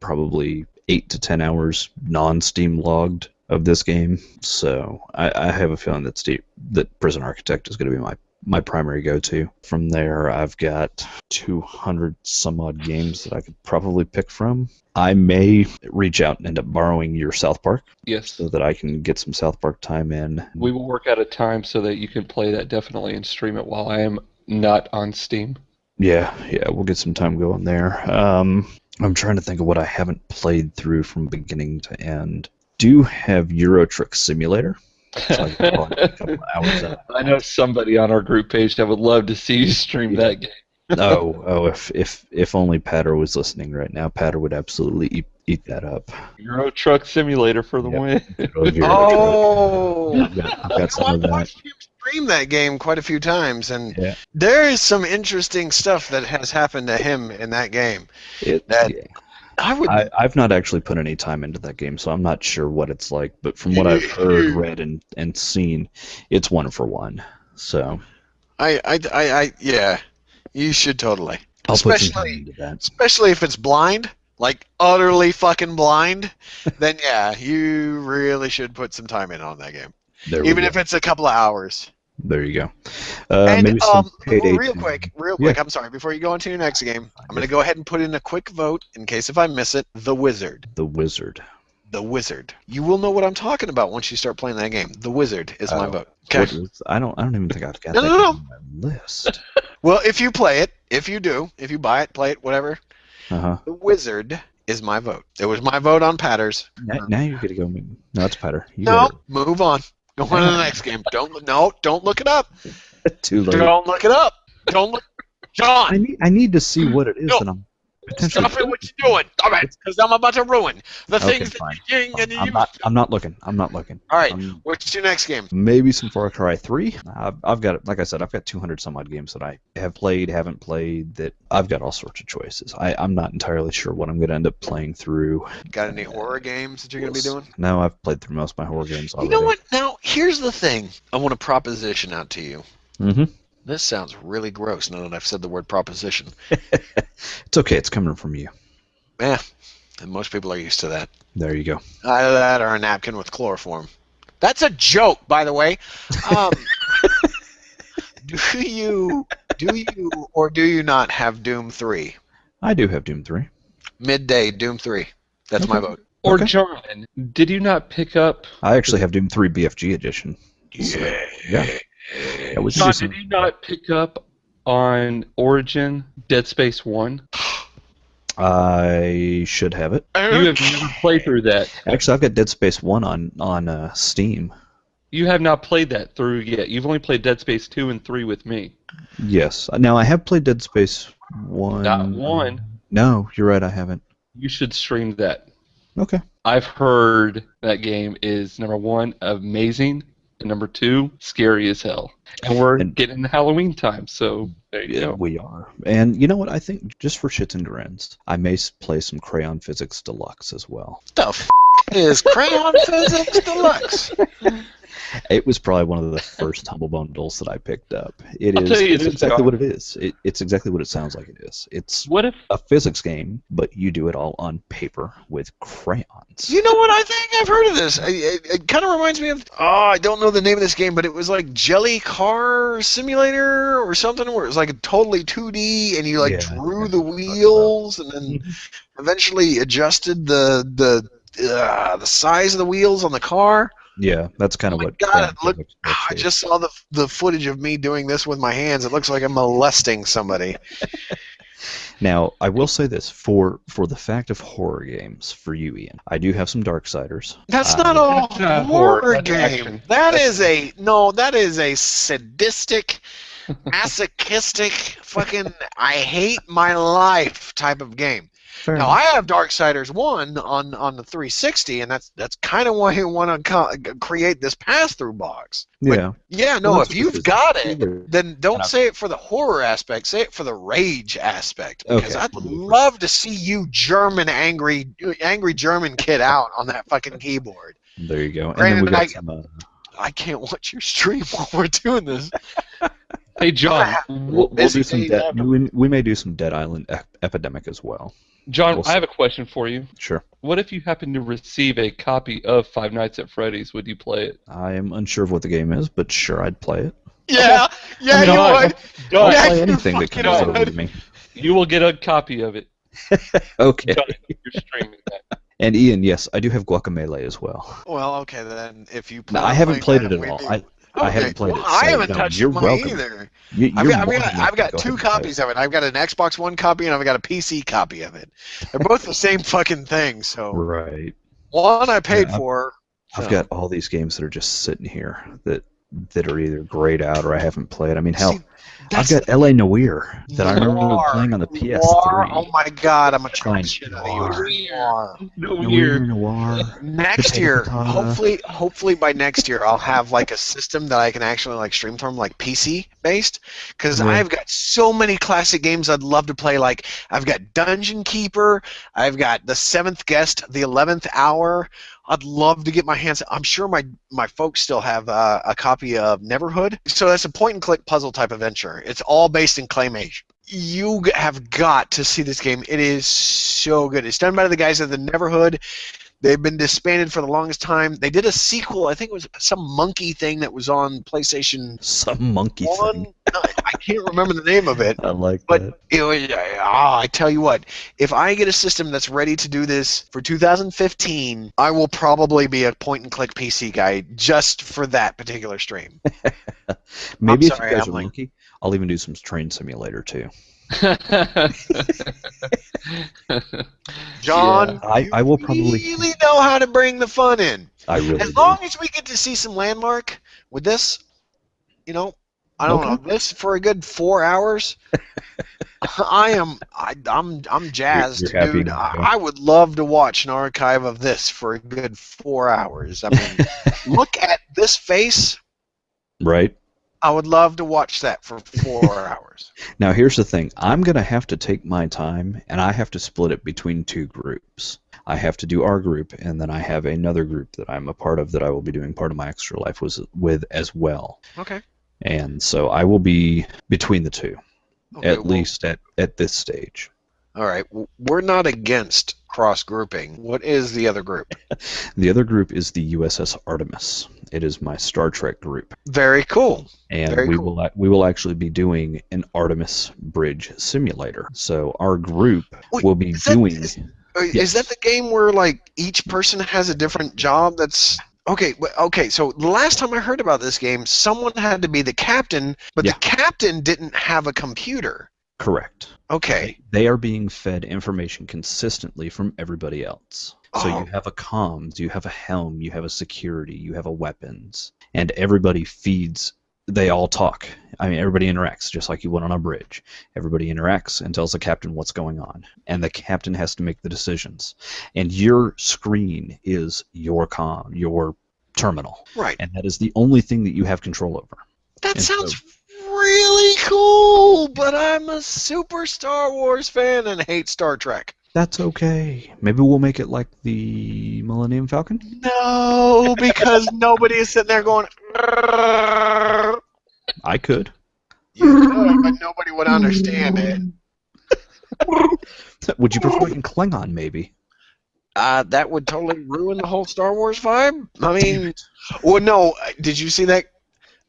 probably 8 to 10 hours non-Steam logged of this game. So I have a feeling that Prison Architect is going to be my primary go-to. From there, I've got 200 some odd games that I could probably pick from. I may reach out and end up borrowing your South Park. Yes. So that I can get some South Park time in. We will work out a time so that you can play that definitely and stream it while I am not on Steam. Yeah, we'll get some time going there. I'm trying to think of what I haven't played through from beginning to end. Do have Euro Truck Simulator. So I can probably a couple of hours out. I know somebody on our group page that would love to see you stream that game. If only Patter was listening right now, Patter would absolutely eat that up. Euro Truck Simulator for the win. I've got some of that. I've watched him stream that game quite a few times, and there is some interesting stuff that has happened to him in that game. I've not actually put any time into that game, so I'm not sure what it's like. But from what I've heard, read, and seen, it's 1 for 1. So, you should totally. I'll put some time into that. Especially if it's blind, like utterly fucking blind, then you really should put some time in on that game. Even if it's a couple of hours. There you go. And maybe some real quick, I'm sorry, before you go on to your next game, I'm going to go ahead and put in a quick vote, in case if I miss it, The Wizard. The Wizard. The Wizard. You will know what I'm talking about once you start playing that game. The Wizard is my vote. Okay. I don't even think I've got that on my list. Well, if you play it, if you buy it, play it, whatever, The Wizard is my vote. It was my vote on Patters. Now you're going to go. No, it's Patter. Move on. Go on to the next game. Don't look it up. Too late. Don't look it up. Don't look, John. I need to see what it is that I'm potentially. Stop it! What you doing? All right, because I'm about to ruin the things that you're doing. I'm not looking. All right, what's your next game? Maybe some Far Cry 3. I've got, like I said, I've got 200 some odd games that I have played, haven't played. That I've got all sorts of choices. I'm not entirely sure what I'm going to end up playing through. Got any horror games that you're going to be doing? No, I've played through most of my horror games already. You know what? Now here's the thing. I want to proposition out to you. Mm-hmm. This sounds really gross now that I've said the word proposition. It's okay. It's coming from you. Yeah, and most people are used to that. There you go. Either that or a napkin with chloroform. That's a joke, by the way. Do you or do you not have Doom 3? I do have Doom 3. Midday, Doom 3. That's my vote. Or John, did you not pick up... I actually have Doom 3 BFG edition. Yeah. John, did you not pick up on Origin Dead Space 1? I should have it. You have never played through that. Actually, I've got Dead Space 1 on Steam. You have not played that through yet. You've only played Dead Space 2 and 3 with me. Yes. Now, I have played Dead Space 1. Not 1. No, you're right, I haven't. You should stream that. Okay. I've heard that game is, number 1, amazing, and number 2, scary as hell. And we're getting Halloween time, so there you go. We are. And you know what? I think just for shits and grins, I may play some Crayon Physics Deluxe as well. The f*** is Crayon Physics Deluxe? It was probably one of the first Humble Bundles that I picked up. It's exactly what it is. It's exactly what it sounds like it is. It's a physics game, but you do it all on paper with crayons. You know what? I think I've heard of this. It kind of reminds me of, I don't know the name of this game, but it was like Jelly Car Simulator or something where it was like totally 2D and you drew the wheels and then eventually adjusted the size of the wheels on the car. Yeah, that's kind of Oh my what. God! I just saw the footage of me doing this with my hands. It looks like I'm molesting somebody. Now, I will say this for the fact of horror games for you, Ian. I do have some Darksiders. That's not a That's not horror horror, that's game. action. That is a sadistic, masochistic, fucking I hate my life type of game. Fair Now enough. I have Darksiders 1 on the 360, and that's kind of why I want to create this pass-through box. But Yeah. yeah, no, Well, if that's you've what got this is. it, then don't And say it for the horror aspect. Say it for the rage aspect. Because Okay. I'd love to see you angry German kid out on that fucking keyboard. There you go. And then we Granted, got some. I can't watch your stream while we're doing this. Hey, John. We'll do busy some. days after. We may do some Dead Island Epidemic as well. John, We'll I have a question for you. Sure. What if you happen to receive a copy of Five Nights at Freddy's? Would you play it? I am unsure of what the game is, but sure, I'd play it. Yeah, yeah, Done. you would. I'll Yeah, play you anything that fucking comes would. over to me. You will get a copy of it. Okay. John, you're streaming that. And Ian, yes, I do have Guacamelee as well. Well, okay, then if you. No, I haven't played it at all. I haven't played it. I so, haven't no, touched you're mine welcome. either. You're I've more than welcome got to go two ahead and play copies of it. I've got an Xbox One copy and I've got a PC copy of it. They're both the same fucking thing. So Right. one I paid Yeah, for. I've so- got all these games that are just sitting here that are either grayed out or I haven't played. I mean, hell, See, I've that's got L.A. Noir that I remember Noir. playing on the Noir. PS3. Oh my God, I'm a try Fine. the shit out of you. Noir. Noir. Noir. Next Potato year, Katana. hopefully by next year, I'll have like a system that I can actually like stream from, like PC based, because Yeah. I've got so many classic games I'd love to play. Like I've got Dungeon Keeper, I've got The Seventh Guest, The 11th Hour. I'd love to get my hands. I'm sure my folks still have a copy of Neverhood. So that's a point-and-click puzzle type adventure. It's all based in claymation. You have got to see this game. It is so good. It's done by the guys at the Neverhood. They've been disbanded for the longest time. They did a sequel. I think it was some monkey thing that was on PlayStation Some monkey 1. thing. I can't remember the name of it. I like But that. it was, I tell you what, if I get a system that's ready to do this for 2015, I will probably be a point-and-click PC guy just for that particular stream. Maybe if sorry, you guys I'm are like- monkey, I'll even do some Train Simulator too. John, I will probably. really know how to bring the fun in. I really As do. long as we get to see some landmark with this, you know, I don't know, this for a good 4 hours. I'm jazzed, You're happy dude. now, yeah. I would love to watch an archive of this for a good 4 hours. I mean, look at this face. Right. I would love to watch that for 4 hours. Now here's the thing. I'm gonna have to take my time, and I have to split it between two groups. I have to do our group, and then I have another group that I'm a part of that I will be doing part of my extra life with as well. Okay. And so I will be between the two, Okay, at well, least at this stage. All right. We're not against cross grouping. What is the other group? The other group is the USS Artemis. It is my Star Trek group, Very cool. and Very we cool. will actually be doing an Artemis Bridge simulator. So our group Wait, will be is that- doing. Is Yes. that the game where like each person has a different job? That's okay. Okay, so the last time I heard about this game, someone had to be the captain, but Yeah. the captain didn't have a computer. Correct. Okay. They are being fed information consistently from everybody else. So Oh. you have a comms, you have a helm, you have a security, you have a weapons, and everybody feeds. They all talk. I mean, everybody interacts just like you would on a bridge. Everybody interacts and tells the captain what's going on, and the captain has to make the decisions. And your screen is your your terminal, Right. and that is the only thing that you have control over. That and so- sounds really cool, but I'm a super Star Wars fan and hate Star Trek. That's okay. Maybe we'll make it like the Millennium Falcon. No, because nobody is sitting there going. I could. You could, but nobody would understand it. Would you prefer it in Klingon, maybe? That would totally ruin the whole Star Wars vibe. I mean, well, no. Did you see that?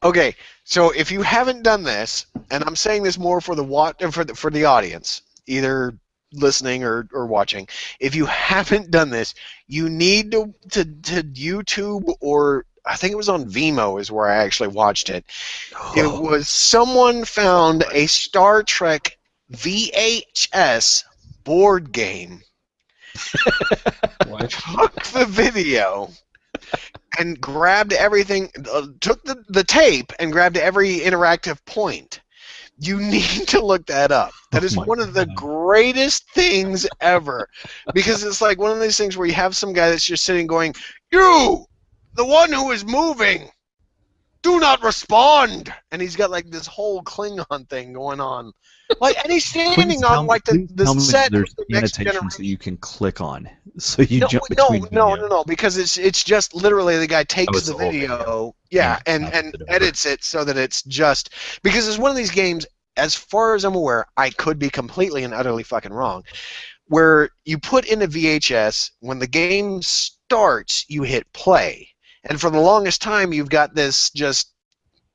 Okay, so if you haven't done this, and I'm saying this more for the for the audience, either listening or watching, if you haven't done this, you need to YouTube or I think it was on Vimeo is where I actually watched it. It was someone found a Star Trek VHS board game, took the video, and grabbed everything, took the tape and grabbed every interactive point. You need to look that up. That is one of the greatest things ever. Because it's like one of these things where you have some guy that's just sitting going, "You, the one who is moving, do not respond." And he's got like this whole Klingon thing going on. Like, and he's standing on like the set. There's annotations that you can click on, so you jump between. No, because it's just literally the guy takes the video, and edits it so that it's just because it's one of these games. As far as I'm aware, I could be completely and utterly fucking wrong. Where you put in a VHS, when the game starts, you hit play, and for the longest time, you've got this just,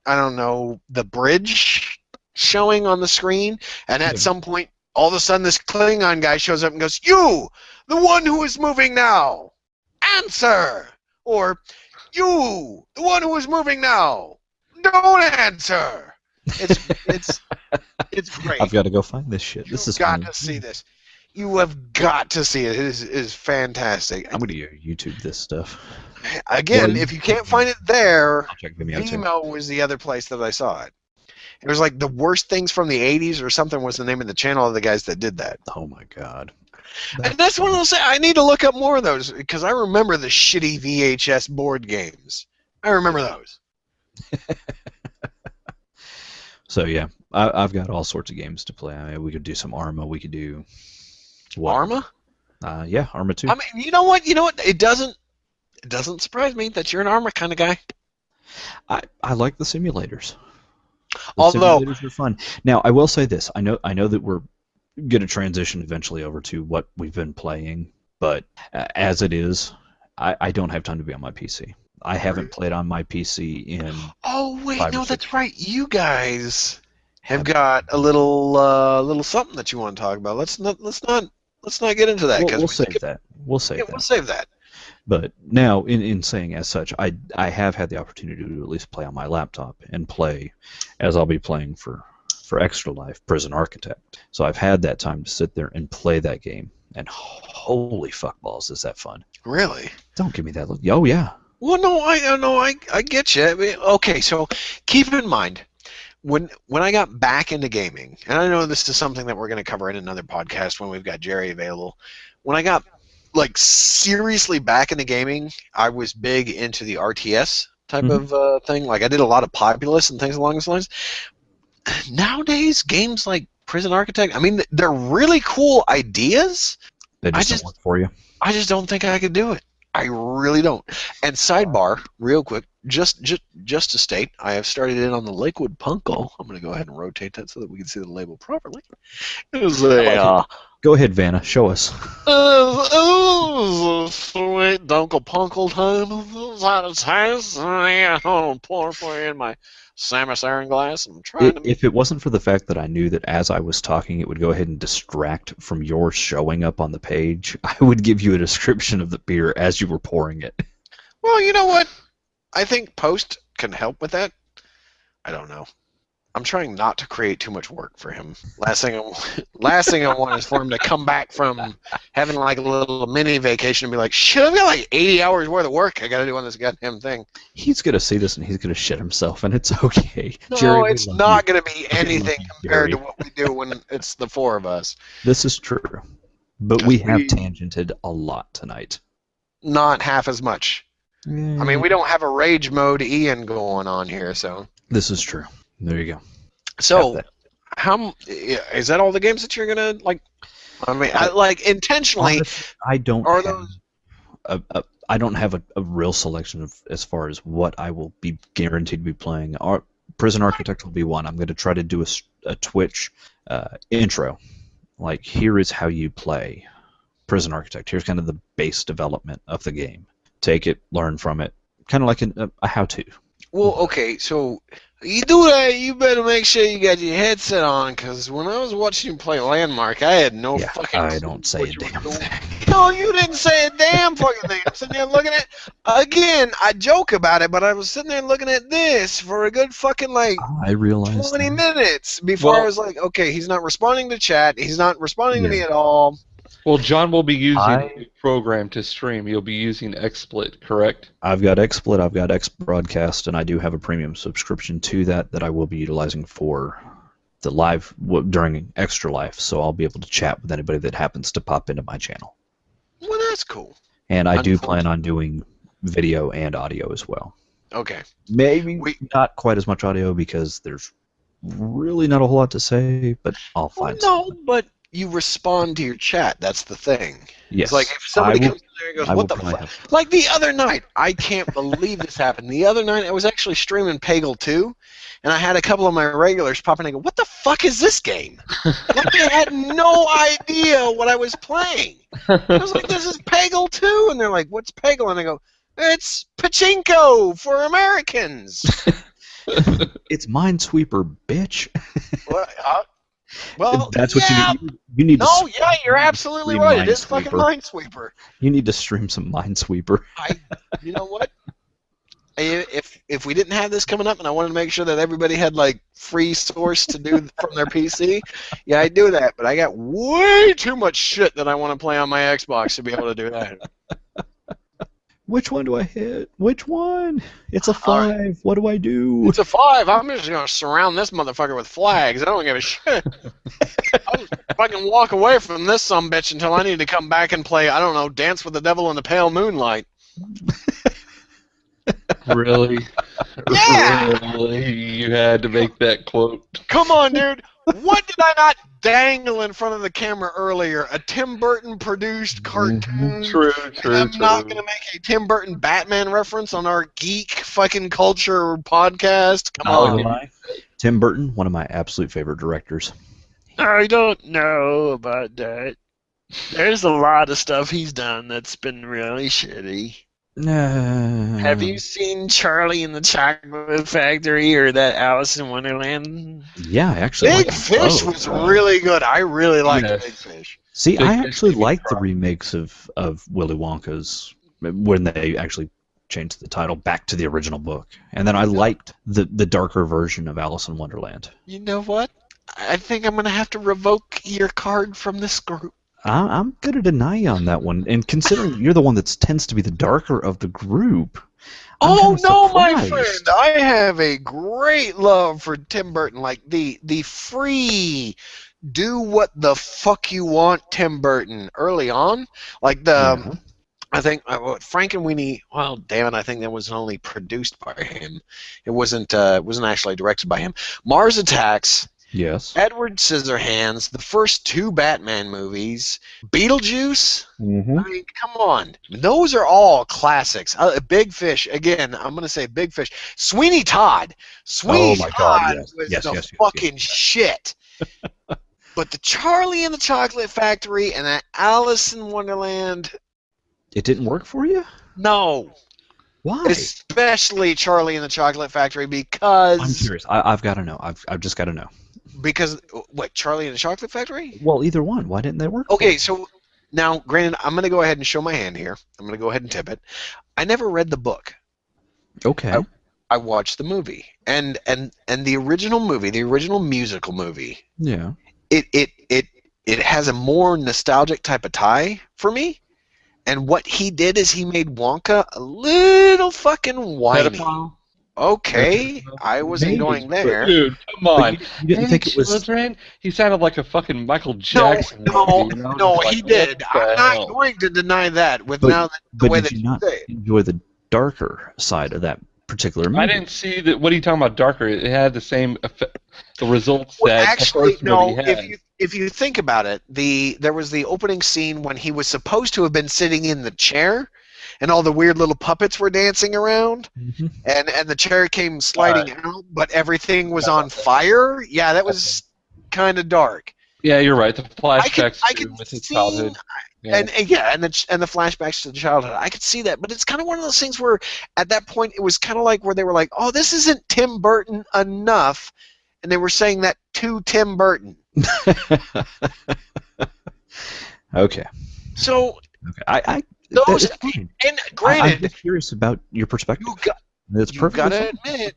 I don't know, the bridge showing on the screen, and at some point, all of a sudden, this Klingon guy shows up and goes, "You, the one who is moving now, answer!" Or, "You, the one who is moving now, don't answer." It's great. I've got to go find this shit. This is got to see this. You have got to see it. It is fantastic. I'm going to YouTube this stuff. Again, if you can't find it there, Vimeo was the other place that I saw it. It was like the worst things from the 80s or something was the name of the channel of the guys that did that. Oh my god. And that's one of those things. I need to look up more of those because I remember the shitty VHS board games. I remember those. So yeah, I've got all sorts of games to play. I mean, we could do some Arma. We could do what? Arma? Yeah, Arma 2. I mean, you know what? It doesn't surprise me that you're an Arma kind of guy. I like the simulators. Although simulators are fun. Now, I will say this. I know that we're going to transition eventually over to what we've been playing, but as it is, I don't have time to be on my PC. I haven't played on my PC in. Oh wait, no, that's right. You guys have got a little something that you want to talk about. Let's not get into that because we'll save that. We'll save that. But now, in saying as such, I have had the opportunity to at least play on my laptop and play, as I'll be playing for Extra Life, Prison Architect. So I've had that time to sit there and play that game, and holy fuck balls, is that fun! Really? Don't give me that look. Oh yeah. Well, no, I get you. I mean, okay, so keep in mind, when I got back into gaming, and I know this is something that we're going to cover in another podcast when we've got Jerry available. When I got like seriously back into gaming, I was big into the RTS type of thing. Like I did a lot of Populous and things along those lines. Nowadays, games like Prison Architect, I mean, they're really cool ideas. They just don't work for you. I just don't think I could do it. I really don't. And sidebar, real quick, just to state, I have started in on the Lakewood Punkle. I'm going to go ahead and rotate that so that we can see the label properly. It was Go ahead, Vanna. Show us. It was a sweet Dunkel Punkle time. It was out of taste. I'm going to pour for you in my Samus Aran glass. I'm trying to. If it wasn't for the fact that I knew that as I was talking, it would go ahead and distract from your showing up on the page, I would give you a description of the beer as you were pouring it. Well, you know what? I think post can help with that. I don't know. I'm trying not to create too much work for him. Last thing I want is for him to come back from having like a little mini vacation and be like, shit, I've got like 80 hours worth of work I got to do on this goddamn thing. He's going to see this and he's going to shit himself, and it's okay. No, Jerry, it's not going to be anything compared to what we do when it's the four of us. This is true. But we have tangented a lot tonight. Not half as much. I mean, we don't have a rage mode Ian going on here, so. This is true. There you go. So, is that all the games that you're gonna like? I mean, intentionally. Honestly, I don't have a real selection of as far as what I will be guaranteed to be playing. Prison Architect will be one. I'm going to try to do a Twitch intro. Like, here is how you play Prison Architect. Here's kind of the base development of the game. Take it, learn from it, kind of like a how-to. Well, okay, so You do that, you better make sure you got your headset on, because when I was watching you play Landmark, I had no fucking I don't say a damn thing. No, you didn't say a damn fucking thing. I'm sitting there looking at, again, I joke about it, but I was sitting there looking at this for a good fucking, I realized 20 minutes before I was like, okay, he's not responding to chat, he's not responding to me at all. Well, John will be using a program to stream. You'll be using XSplit, correct? I've got XSplit, I've got XBroadcast, and I do have a premium subscription to that I will be utilizing for the live during Extra Life, so I'll be able to chat with anybody that happens to pop into my channel. Well, that's cool. And I do plan on doing video and audio as well. Okay. Maybe not quite as much audio because there's really not a whole lot to say, but I'll find something. No, but you respond to your chat. That's the thing. Yes. It's like if somebody comes in there and goes, what the fuck? Like the other night, I can't believe this happened. The other night, I was actually streaming Peggle 2, and I had a couple of my regulars pop in and go, what the fuck is this game? Like they had no idea what I was playing. I was like, this is Peggle 2, and they're like, what's Peggle? And I go, it's pachinko for Americans. It's Minesweeper, bitch. Well, that's what you need. No, yeah, you're absolutely right. It is fucking Minesweeper. You need to stream some Minesweeper. You know what? If we didn't have this coming up, and I wanted to make sure that everybody had like free source to do from their PC, yeah, I do that. But I got way too much shit that I want to play on my Xbox to be able to do that. Which one do I hit? Which one? It's a 5. Right. What do I do? It's a 5. I'm just going to surround this motherfucker with flags. I don't give a shit. I'll just fucking walk away from this sumbitch until I need to come back and play, I don't know, Dance with the Devil in the Pale Moonlight. Really? Yeah! Really? You had to make that quote. Come on, dude. What did I not dangle in front of the camera earlier? A Tim Burton produced cartoon. True. I'm not going to make a Tim Burton Batman reference on our geek fucking culture podcast. Come on. Tim Burton, one of my absolute favorite directors. I don't know about that. There's a lot of stuff he's done that's been really shitty. Have you seen Charlie and the Chocolate Factory or that Alice in Wonderland? Yeah, I actually Big Fish was really good. I really liked Big Fish. See, I actually like the remakes of Willy Wonka's when they actually changed the title back to the original book. And then I liked the darker version of Alice in Wonderland. You know what? I think I'm going to have to revoke your card from this group. I'm going to deny you on that one. And considering you're the one that tends to be the darker of the group. Oh, no, my friend. I have a great love for Tim Burton. Like the free, do what the fuck you want Tim Burton early on. Like the, I think, Frankenweenie, well, damn it, I think that was only produced by him. It wasn't actually directed by him. Mars Attacks. Yes. Edward Scissorhands, the first 2 Batman movies, Beetlejuice. I mean, come on. Those are all classics. Big Fish, again, I'm going to say Big Fish. Sweeney Todd. Sweeney Todd was the fucking shit. But the Charlie and the Chocolate Factory and that Alice in Wonderland. It didn't work for you? No. Why? Especially Charlie and the Chocolate Factory because... I'm curious. I've got to know. I've just got to know. Because, what, Charlie and the Chocolate Factory? Well, either one. Why didn't they work? Okay, so now, granted, I'm going to go ahead and show my hand here. I'm going to go ahead and tip it. I never read the book. Okay. I watched the movie. And the original movie, the original musical movie, yeah, it has a more nostalgic type of tie for me. And what he did is he made Wonka a little fucking whiny. Okay, I wasn't going there. Dude, come on. You didn't think it was... Children? He sounded like a fucking Michael Jackson. No, he did. I'm not going to deny that. The way that you say it. Enjoy the darker side of that particular movie? I didn't see that. What are you talking about? Darker? It had the same effect, the results well, that actually, the first movie had. If you think about it, there was the opening scene when he was supposed to have been sitting in the chair. And all the weird little puppets were dancing around, and the chair came sliding out, but everything was on fire. Yeah, that was kind of dark. Yeah, you're right. The flashbacks I could with his childhood. And the flashbacks to the childhood. I could see that, but it's kind of one of those things where at that point it was kind of like where they were like, "Oh, this isn't Tim Burton enough," and they were saying that to Tim Burton. Okay. So I those and granted, I'm curious about your perspective. You got to admit,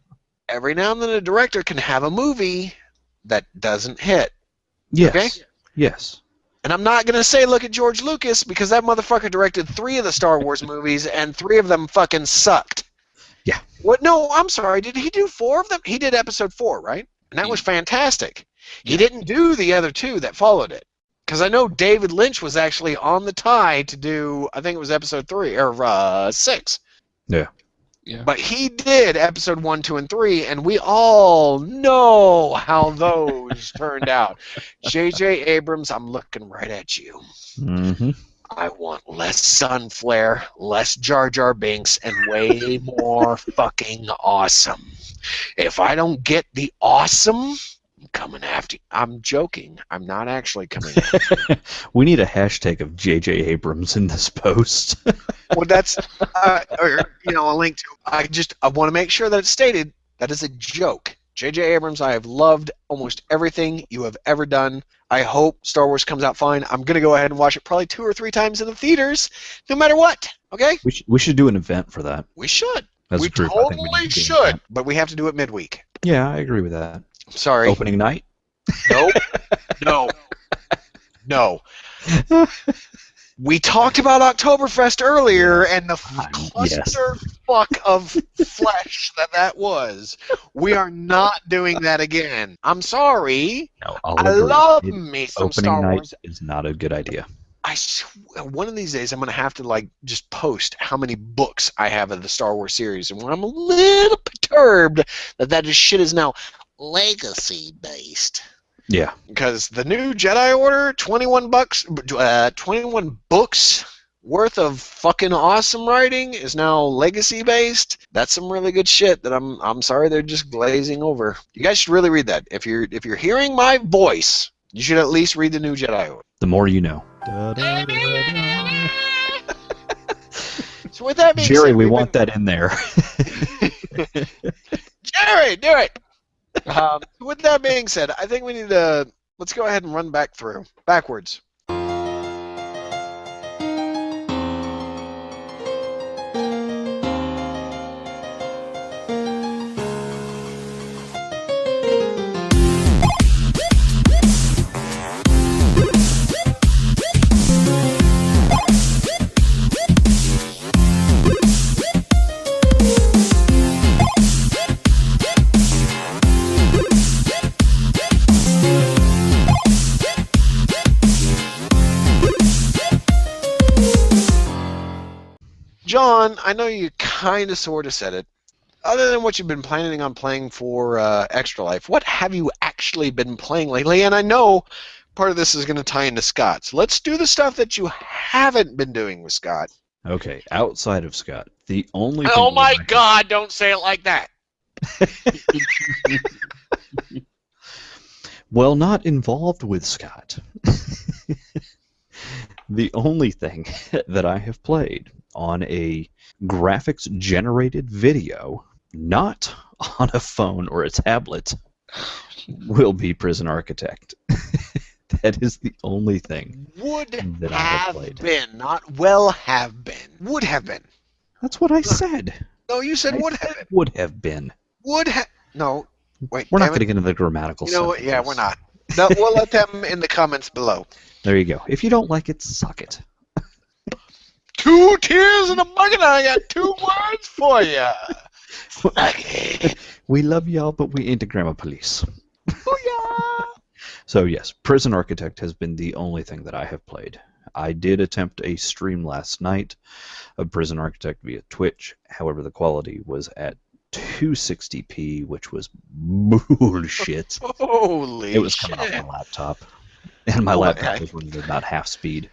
every now and then a director can have a movie that doesn't hit. Yes. Okay? Yes. And I'm not going to say look at George Lucas because that motherfucker directed 3 of the Star Wars movies and 3 of them fucking sucked. Yeah. What? No, I'm sorry. Did he do 4 of them? He did episode 4, right? And that was fantastic. He didn't do the other 2 that followed it. Because I know David Lynch was actually on the tie to do, I think it was episode 3 or 6. Yeah. Yeah. But he did episode 1, 2, and 3, and we all know how those turned out. J.J. Abrams, I'm looking right at you. Mm-hmm. I want less sun flare, less Jar Jar Binks, and way more fucking awesome. If I don't get the awesome, I'm coming after you. I'm joking. I'm not actually coming after you. We need a hashtag of J.J. Abrams in this post. Well, that's, a link to. I want to make sure that it's stated that is a joke. J.J. Abrams, I have loved almost everything you have ever done. I hope Star Wars comes out fine. I'm going to go ahead and watch it probably 2 or 3 times in the theaters, no matter what. Okay? We should do an event for that. We should. As we a group, totally should, but we have to do it midweek. Yeah, I agree with that. Sorry. Opening night? Nope. No. We talked about Oktoberfest earlier, and the clusterfuck of flesh that was. We are not doing that again. I'm sorry. No, I love me some Star Wars. Opening night is not a good idea. I swear, one of these days I'm going to have to just post how many books I have of the Star Wars series, and when I'm a little perturbed that this shit is now legacy based. Yeah. Because the new Jedi Order, 21 books worth of fucking awesome writing is now legacy based. That's some really good shit that I'm sorry they're just glazing over. You guys should really read that. If you're hearing my voice, you should at least read the new Jedi Order. The more you know. So with that being Jerry, said, we want that in there. Jerry, do it. With that being said, I think we need to let's go ahead and run backwards. John, I know you kind of sort of said it. Other than what you've been planning on playing for Extra Life, what have you actually been playing lately? And I know part of this is going to tie into Scott. So let's do the stuff that you haven't been doing with Scott. Okay, outside of Scott, the only Oh my God, don't say it like that. Well, not involved with Scott. The only thing that I have played on a graphics-generated video, not on a phone or a tablet, will be Prison Architect. That is the only thing that I have played. Been, not will have been. Would have been. That's what I said. No, you said would have been. Would have been. Would have. No, wait. We're not going to get into the grammatical You know what? Yeah, we're not. No, we'll let them in the comments below. There you go. If you don't like it, suck it. 2 tears in a bucket, and I got 2 words for you. We love y'all, but we ain't the grammar police. Booyah! So yes, Prison Architect has been the only thing that I have played. I did attempt a stream last night of Prison Architect via Twitch. However, the quality was at 260p, which was bullshit. Holy It was coming off my laptop. And my laptop was running at about half speed.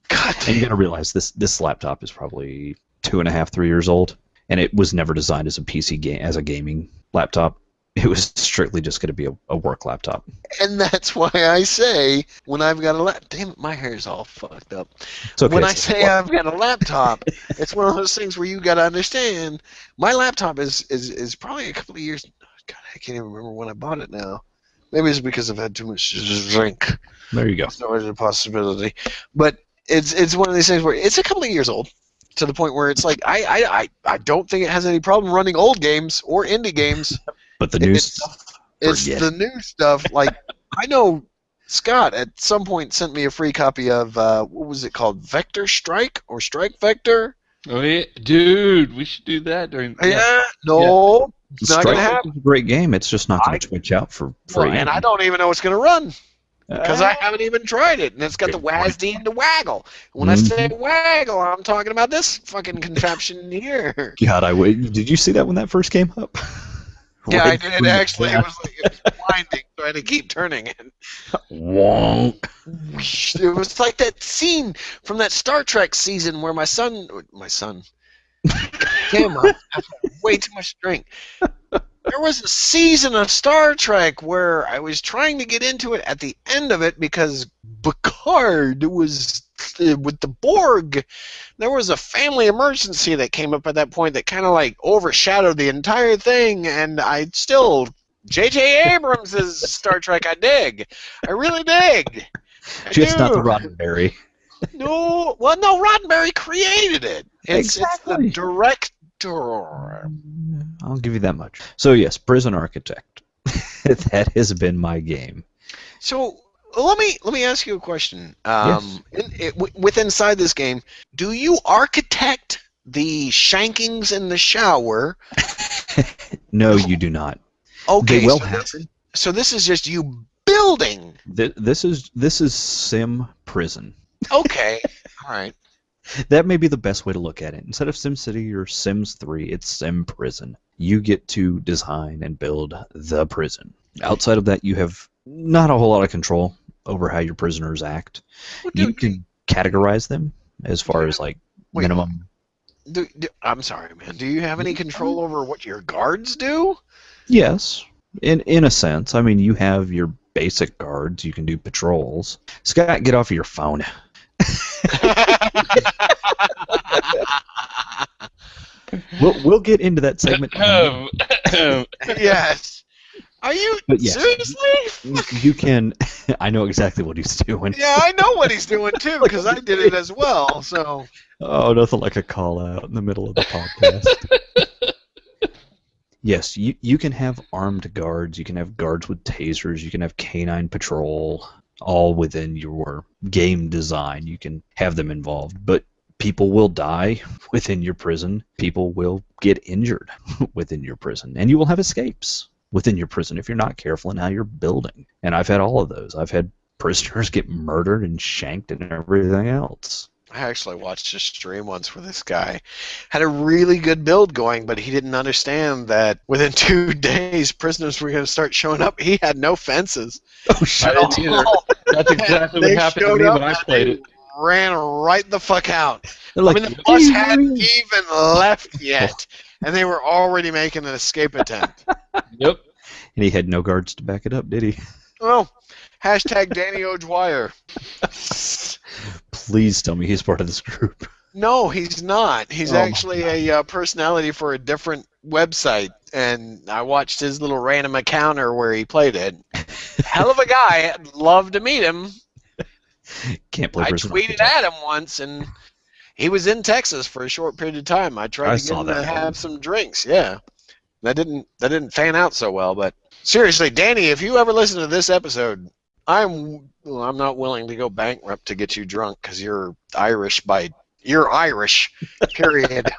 God. And you got to realize this laptop is probably 2.5, 3 years old, and it was never designed as a PC game, as a gaming laptop. It was strictly just going to be a work laptop. And that's why I say, when I've got a laptop, damn it, my hair's all fucked up. It's okay, when I say I've got a laptop, it's one of those things where you got to understand, my laptop is probably a couple of years, God, I can't even remember when I bought it now. Maybe it's because I've had too much to drink. There you go. There's always a possibility. But it's one of these things where it's a couple of years old, to the point where it's like, I don't think it has any problem running old games or indie games. But the new stuff. It's the new stuff. Like, I know Scott at some point sent me a free copy of, what was it called? Vector Strike or Strike Vector? Oh, yeah. Dude, we should do that during... Yeah, no. It's not going to happen. It's a great game. It's just not going to twitch out for free. And I don't even know it's going to run. Because I haven't even tried it, and it's got the WASD and the waggle. When I say waggle, I'm talking about this fucking contraption here. God, did you see that when that first came up? Yeah, I did. Actually, it was winding, so I had to keep turning it. Wonk. It was like that scene from that Star Trek season where my son, damn, I have way too much drink. There was a season of Star Trek where I was trying to get into it at the end of it because Picard was with the Borg. There was a family emergency that came up at that point that kind of like overshadowed the entire thing, and I still, J.J. Abrams' Star Trek I dig. I really dig. Just not the Roddenberry. No, well, no, Roddenberry created it. It's the director. I'll give you that much. So yes, Prison Architect. That has been my game. So let me ask you a question. Yes. Inside this game, do you architect the shankings in the shower? No, you do not. Okay, they will happen. So this is just you building. This is Sim Prison. Okay, all right. That may be the best way to look at it. Instead of SimCity or Sims 3, it's Sim Prison. You get to design and build the prison. Outside of that, you have not a whole lot of control over how your prisoners act. You can categorize them as far as like minimum. I'm sorry, man. Do you have any control over what your guards do? Yes, in a sense. I mean, you have your basic guards. You can do patrols. Scott, get off of your phone. We'll get into that segment. Yes. Are you seriously? You can. I know exactly what he's doing. Yeah, I know what he's doing too because I did it as well. So. Oh, nothing like a call out in the middle of the podcast. Yes, you can have armed guards. You can have guards with tasers. You can have canine patrol. All within your game design. You can have them involved, but people will die within your prison. People will get injured within your prison, and you will have escapes within your prison if you're not careful in how you're building. And I've had all of those. I've had prisoners get murdered and shanked and everything else. I actually watched a stream once where this guy had a really good build going, but he didn't understand that within 2 days prisoners were going to start showing up. He had no fences. Oh, shit. I didn't either. That's exactly what happened to me when I played it. Ran right the fuck out. Like, I mean, the bus hadn't even left yet, and they were already making an escape attempt. Yep. And he had no guards to back it up, did he? Well, hashtag Danny O'Dwyer. Please tell me he's part of this group. No, he's not. He's actually a personality for a different website, and I watched his little random encounter where he played it. Hell of a guy. I'd love to meet him. Can't play. I tweeted at him once, and he was in Texas for a short period of time. I tried to get him to have some drinks. Yeah, that didn't fan out so well. But seriously, Danny, if you ever listen to this episode, I'm not willing to go bankrupt to get you drunk because you're Irish. Period.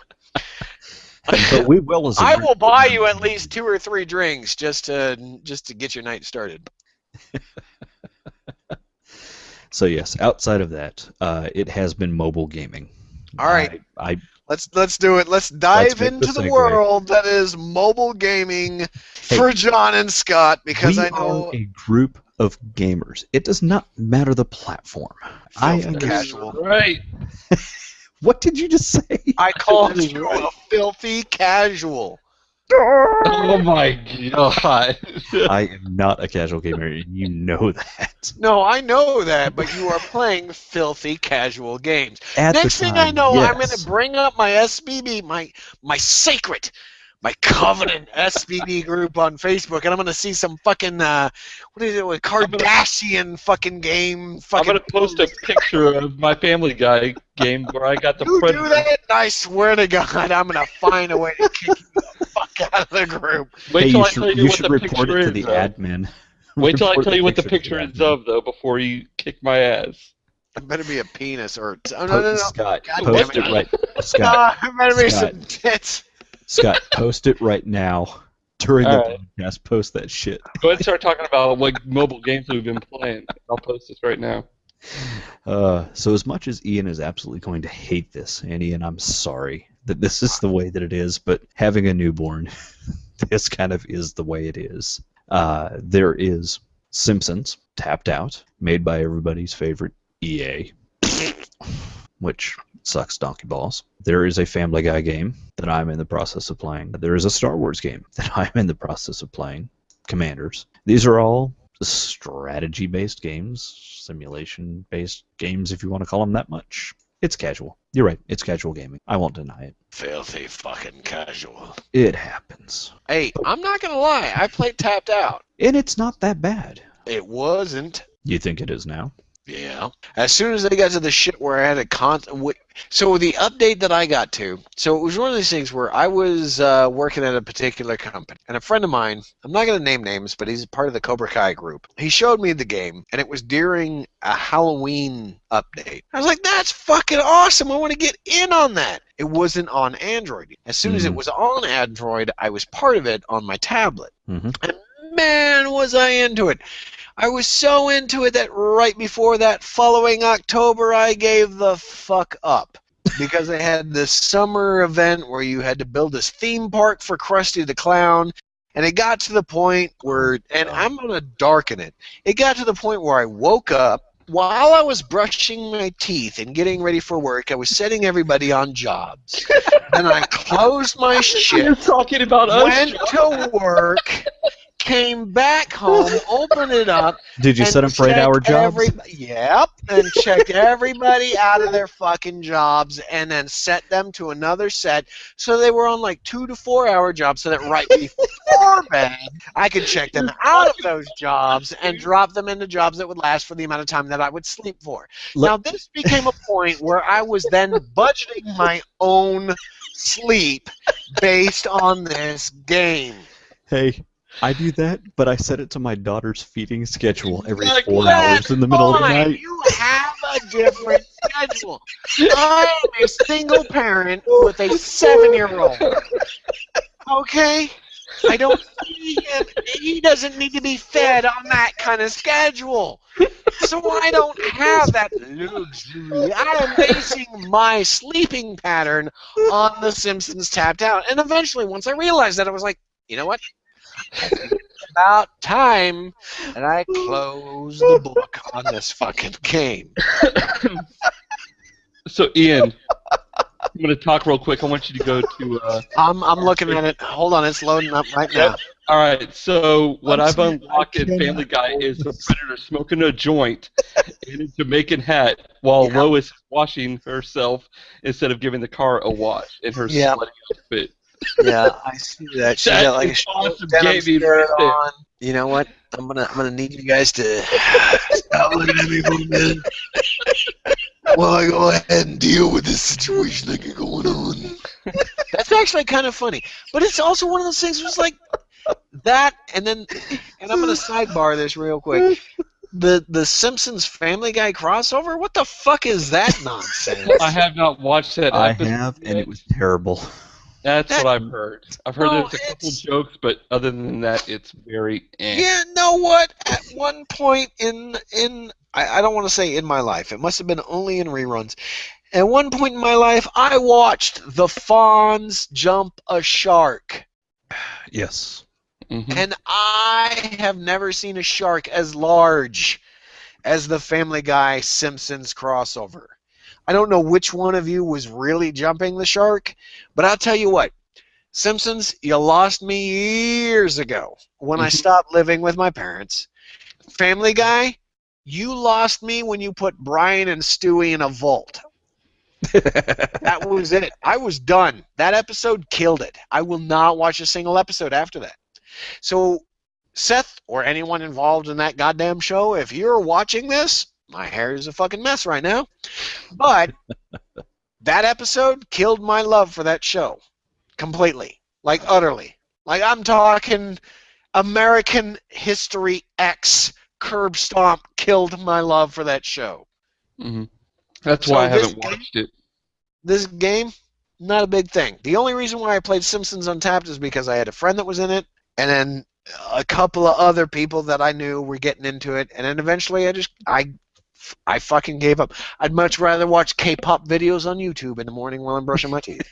But we will. I will buy you at least 2 or 3 drinks just to get your night started. So yes, outside of that, it has been mobile gaming. All right, let's do it. Let's dive into the world that is mobile gaming for John and Scott because I know we are a group of gamers. It does not matter the platform. I am casual. Right. What did you just say? I called you a filthy casual. Oh my god. I am not a casual gamer, and you know that. No, I know that, but you are playing filthy casual games. At Next the thing time, I know, I'm going yes. to bring up my SBB, my sacred, my covenant SBB group on Facebook, and I'm going to see some fucking, what is it, Kardashian fucking game. I'm going to post a picture of my Family Guy game where I got the Predator. You do that, and I swear to God, I'm going to find a way to kick you the fuck out of the group. Wait till I tell you what the report picture it is. to the admin. Wait till I tell you what the picture is of, though, before you kick my ass. It better be a penis or... Oh, no. Scott, God post it right... Scott, it better be some tits. Scott, post it right now. During the right. podcast, post that shit. Go ahead and start talking about what mobile games we've been playing. I'll post this right now. So as much as Ian is absolutely going to hate this, and Ian, I'm sorry that this is the way that it is, but having a newborn, this kind of is the way it is. There is Simpsons, Tapped Out, made by everybody's favorite EA, which sucks donkey balls. There is a Family Guy game that I'm in the process of playing. There is a Star Wars game that I'm in the process of playing, Commanders. These are all strategy-based games, simulation-based games, if you want to call them that much. It's casual. You're right, it's casual gaming. I won't deny it. Filthy fucking casual. It happens. Hey, I'm not going to lie. I played Tapped Out. And it's not that bad. It wasn't. You think it is now? Yeah. As soon as they got to the shit where I had a so the update that I got to, so it was one of these things where I was working at a particular company, and a friend of mine, I'm not going to name names, but he's part of the Cobra Kai group. He showed me the game, and it was during a Halloween update. I was like, that's fucking awesome. I want to get in on that. It wasn't on Android. As soon as it was on Android, I was part of it on my tablet. Mm-hmm. And man, was I into it. I was so into it that right before that following October, I gave the fuck up. Because they had this summer event where you had to build this theme park for Krusty the Clown. And it got to the point where, and I'm going to darken it, it got to the point where I woke up. While I was brushing my teeth and getting ready for work, I was setting everybody on jobs. Then I closed my shit, You're talking about us. went to work, came back home, opened it up. Did you set them for 8-hour jobs? Yep, and checked everybody out of their fucking jobs and then set them to another set. So they were on like 2 to 4 hour jobs so that right before bed, I could check them out of those jobs and drop them into jobs that would last for the amount of time that I would sleep for. Now, this became a point where I was then budgeting my own sleep based on this game. Hey, I do that, but I set it to my daughter's feeding schedule every 4 hours in the middle of the night. You have a different schedule. I am a single parent with a 7-year-old. Okay? I don't see him. He doesn't need to be fed on that kind of schedule. So I don't have that luxury. I am basing my sleeping pattern on The Simpsons Tapped Out. And eventually, once I realized that, I was like, you know what? It's about time that I close the book on this fucking game. So, Ian, I'm going to talk real quick. I want you to go to... I'm looking at it. Hold on, it's loading up right now. All right, so what I've unlocked in Family Guy is the Predator smoking a joint in a Jamaican hat while Lois is washing herself instead of giving the car a wash in her sweaty outfit. Yeah, I see that. She got like a awesome denim skirt on. You know what? I'm gonna need you guys to stop looking at me for a minute while I go ahead and deal with this situation I got going on. That's actually kind of funny, but it's also one of those things where it's like that, and I'm gonna sidebar this real quick. The Simpsons Family Guy crossover? What the fuck is that nonsense? I have not watched that. I have, and it was terrible. That's what I've heard. I've heard there's a couple jokes, but other than that, it's very Yeah, know what? At one point I don't want to say in my life. It must have been only in reruns. At one point in my life, I watched the Fonz jump a shark. Yes. Mm-hmm. And I have never seen a shark as large as the Family Guy Simpsons crossover. I don't know which one of you was really jumping the shark, but I'll tell you what. Simpsons, you lost me years ago when I stopped living with my parents. Family Guy, you lost me when you put Brian and Stewie in a vault. That was it. I was done. That episode killed it. I will not watch a single episode after that. So, Seth, or anyone involved in that goddamn show, if you're watching this, my hair is a fucking mess right now. But that episode killed my love for that show. Completely. Like, utterly. Like, I'm talking American History X Curb Stomp killed my love for that show. Mm-hmm. That's why I haven't watched it. This game, not a big thing. The only reason why I played Simpsons Untapped is because I had a friend that was in it, and then a couple of other people that I knew were getting into it, and then eventually I fucking gave up. I'd much rather watch K-pop videos on YouTube in the morning while I'm brushing my teeth.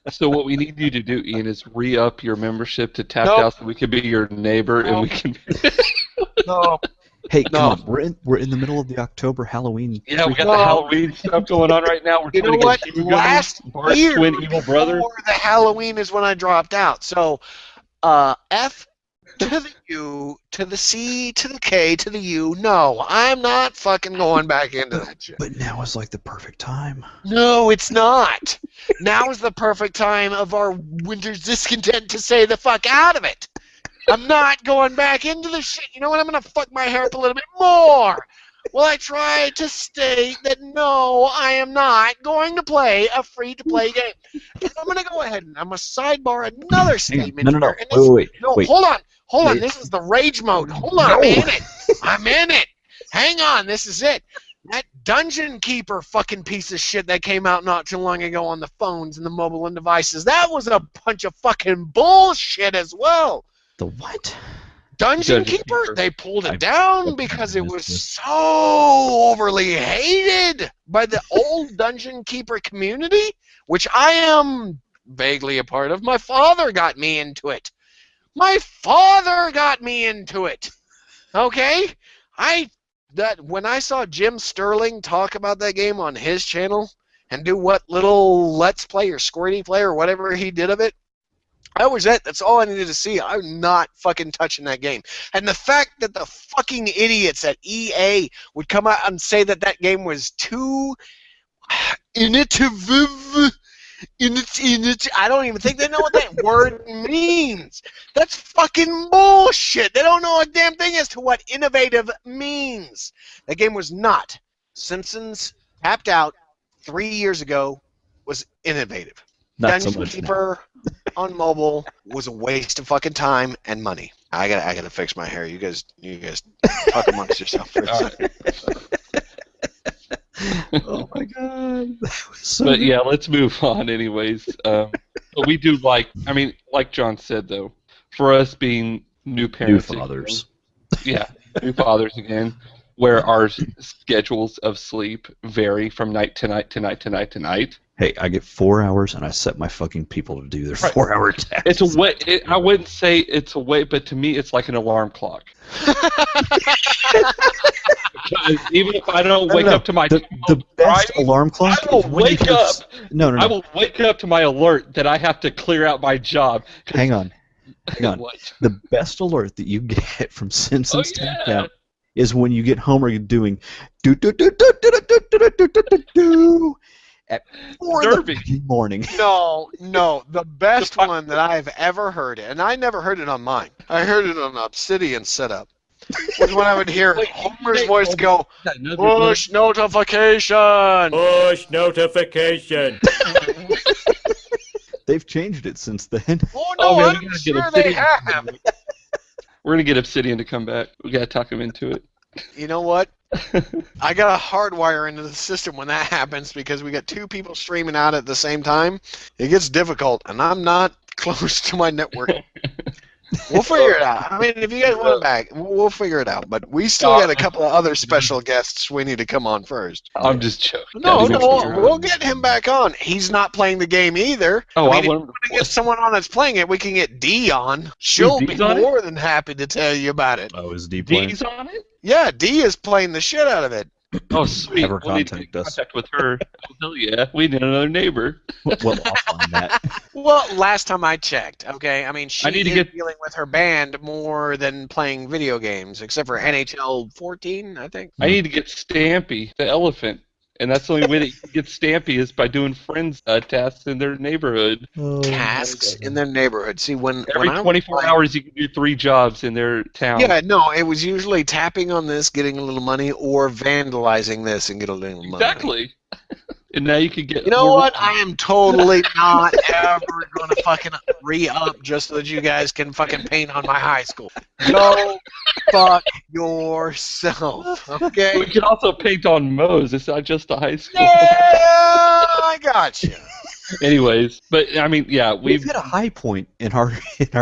So what we need you to do, Ian, is re-up your membership to Tapped Out so we can be your neighbor and we can... No. Hey, come on. We're in the middle of the October Halloween. Yeah, we got the Halloween stuff going on right now. We're you know what? Last year, twin evil brother. before the Halloween is when I dropped out. So, F to the U, to the C, to the K, to the U. No, I'm not fucking going back into that shit. But now is like the perfect time. No, it's not. Now is the perfect time of our winter's discontent to say the fuck out of it. I'm not going back into the shit. You know what? I'm going to fuck my hair up a little bit more. Well, I tried to state that no, I am not going to play a free-to-play game. And I'm going to go ahead and I'm going to sidebar another statement. No. Wait. Hold on. This is the rage mode. Hold on. I'm in it. Hang on. This is it. That Dungeon Keeper fucking piece of shit that came out not too long ago on the phones and the mobile and devices, that was a bunch of fucking bullshit as well. The what? Dungeon Keeper? They pulled it down because it was so overly hated by the old Dungeon Keeper community, which I am vaguely a part of. My father got me into it. Okay? When I saw Jim Sterling talk about that game on his channel and do what little Let's Play or Squirty Play or whatever he did of it, that was it. That's all I needed to see. I'm not fucking touching that game. And the fact that the fucking idiots at EA would come out and say that that game was too innovative. I don't even think they know what that word means. That's fucking bullshit. They don't know a damn thing as to what innovative means. That game was not. Simpsons Tapped Out 3 years ago was innovative. Not so Dungeon much Keeper on mobile was a waste of fucking time and money. I gotta fix my hair. You guys talk amongst yourself for a second. Oh my god. That was so But good. yeah, let's move on anyways. But we do like John said though, for us being new parents. New fathers. Again, new fathers again, where our schedules of sleep vary from night to night to night to night to night. Hey, I get 4 hours and I set my fucking people to do their 4-hour tasks. It's a way. I wouldn't say it's a way, but to me, it's like an alarm clock. Because even if I don't wake up to my the best alarm clock. I will wake up. No. I will wake up to my alert that I have to clear out my job. Hang on. What? The best alert that you get from Simpsons Tapped Out is when you get Homer doing do at 4 in the morning. No, the best one that I've ever heard, and I never heard it on mine. I heard it on Obsidian setup. Was when I would hear Homer's voice go, "Push notification! Push notification!" They've changed it since then. Oh no, man, I'm sure they have. We're gonna get Obsidian to come back. We gotta talk him into it. You know what? I got a hardwire into the system when that happens because we got 2 people streaming out at the same time. It gets difficult, and I'm not close to my network. We'll figure it out. I mean, if you guys want it back, we'll figure it out. But we still got a couple of other special guests we need to come on first. I'm just joking. No, we'll get him back on. He's not playing the game either. Oh, I mean, if you want to get someone on that's playing it, we can get Dee on. She'll be more than happy to tell you about it. Oh, is Dee playing? Dee's on it? Yeah, Dee is playing the shit out of it. Oh, sweet. Have her We'll need to contact get in us. contact with her. Oh, hell yeah. We need another neighbor. Well, off on that. Well, last time I checked, okay, I mean, she need to is get- dealing with her band more than playing video games, except for NHL 14, I think. I need to get Stampy, the elephant. And that's the only way that you can get Stampy is by doing friends tasks in their neighborhood. Tasks in their neighborhood. See, when Every I was 24 playing- hours, you can do 3 jobs in their town. Yeah, no, it was usually tapping on this, getting a little money, or vandalizing this and get a little money. Exactly. And now you can get. You know more- what? I am totally not ever going to fucking re-up just so that you guys can fucking paint on my high school. Go fuck yourself, okay? We can also paint on Moe's. It's not just a high school. Yeah, I got you. Anyways, but I mean, yeah, We've we've hit a high point in our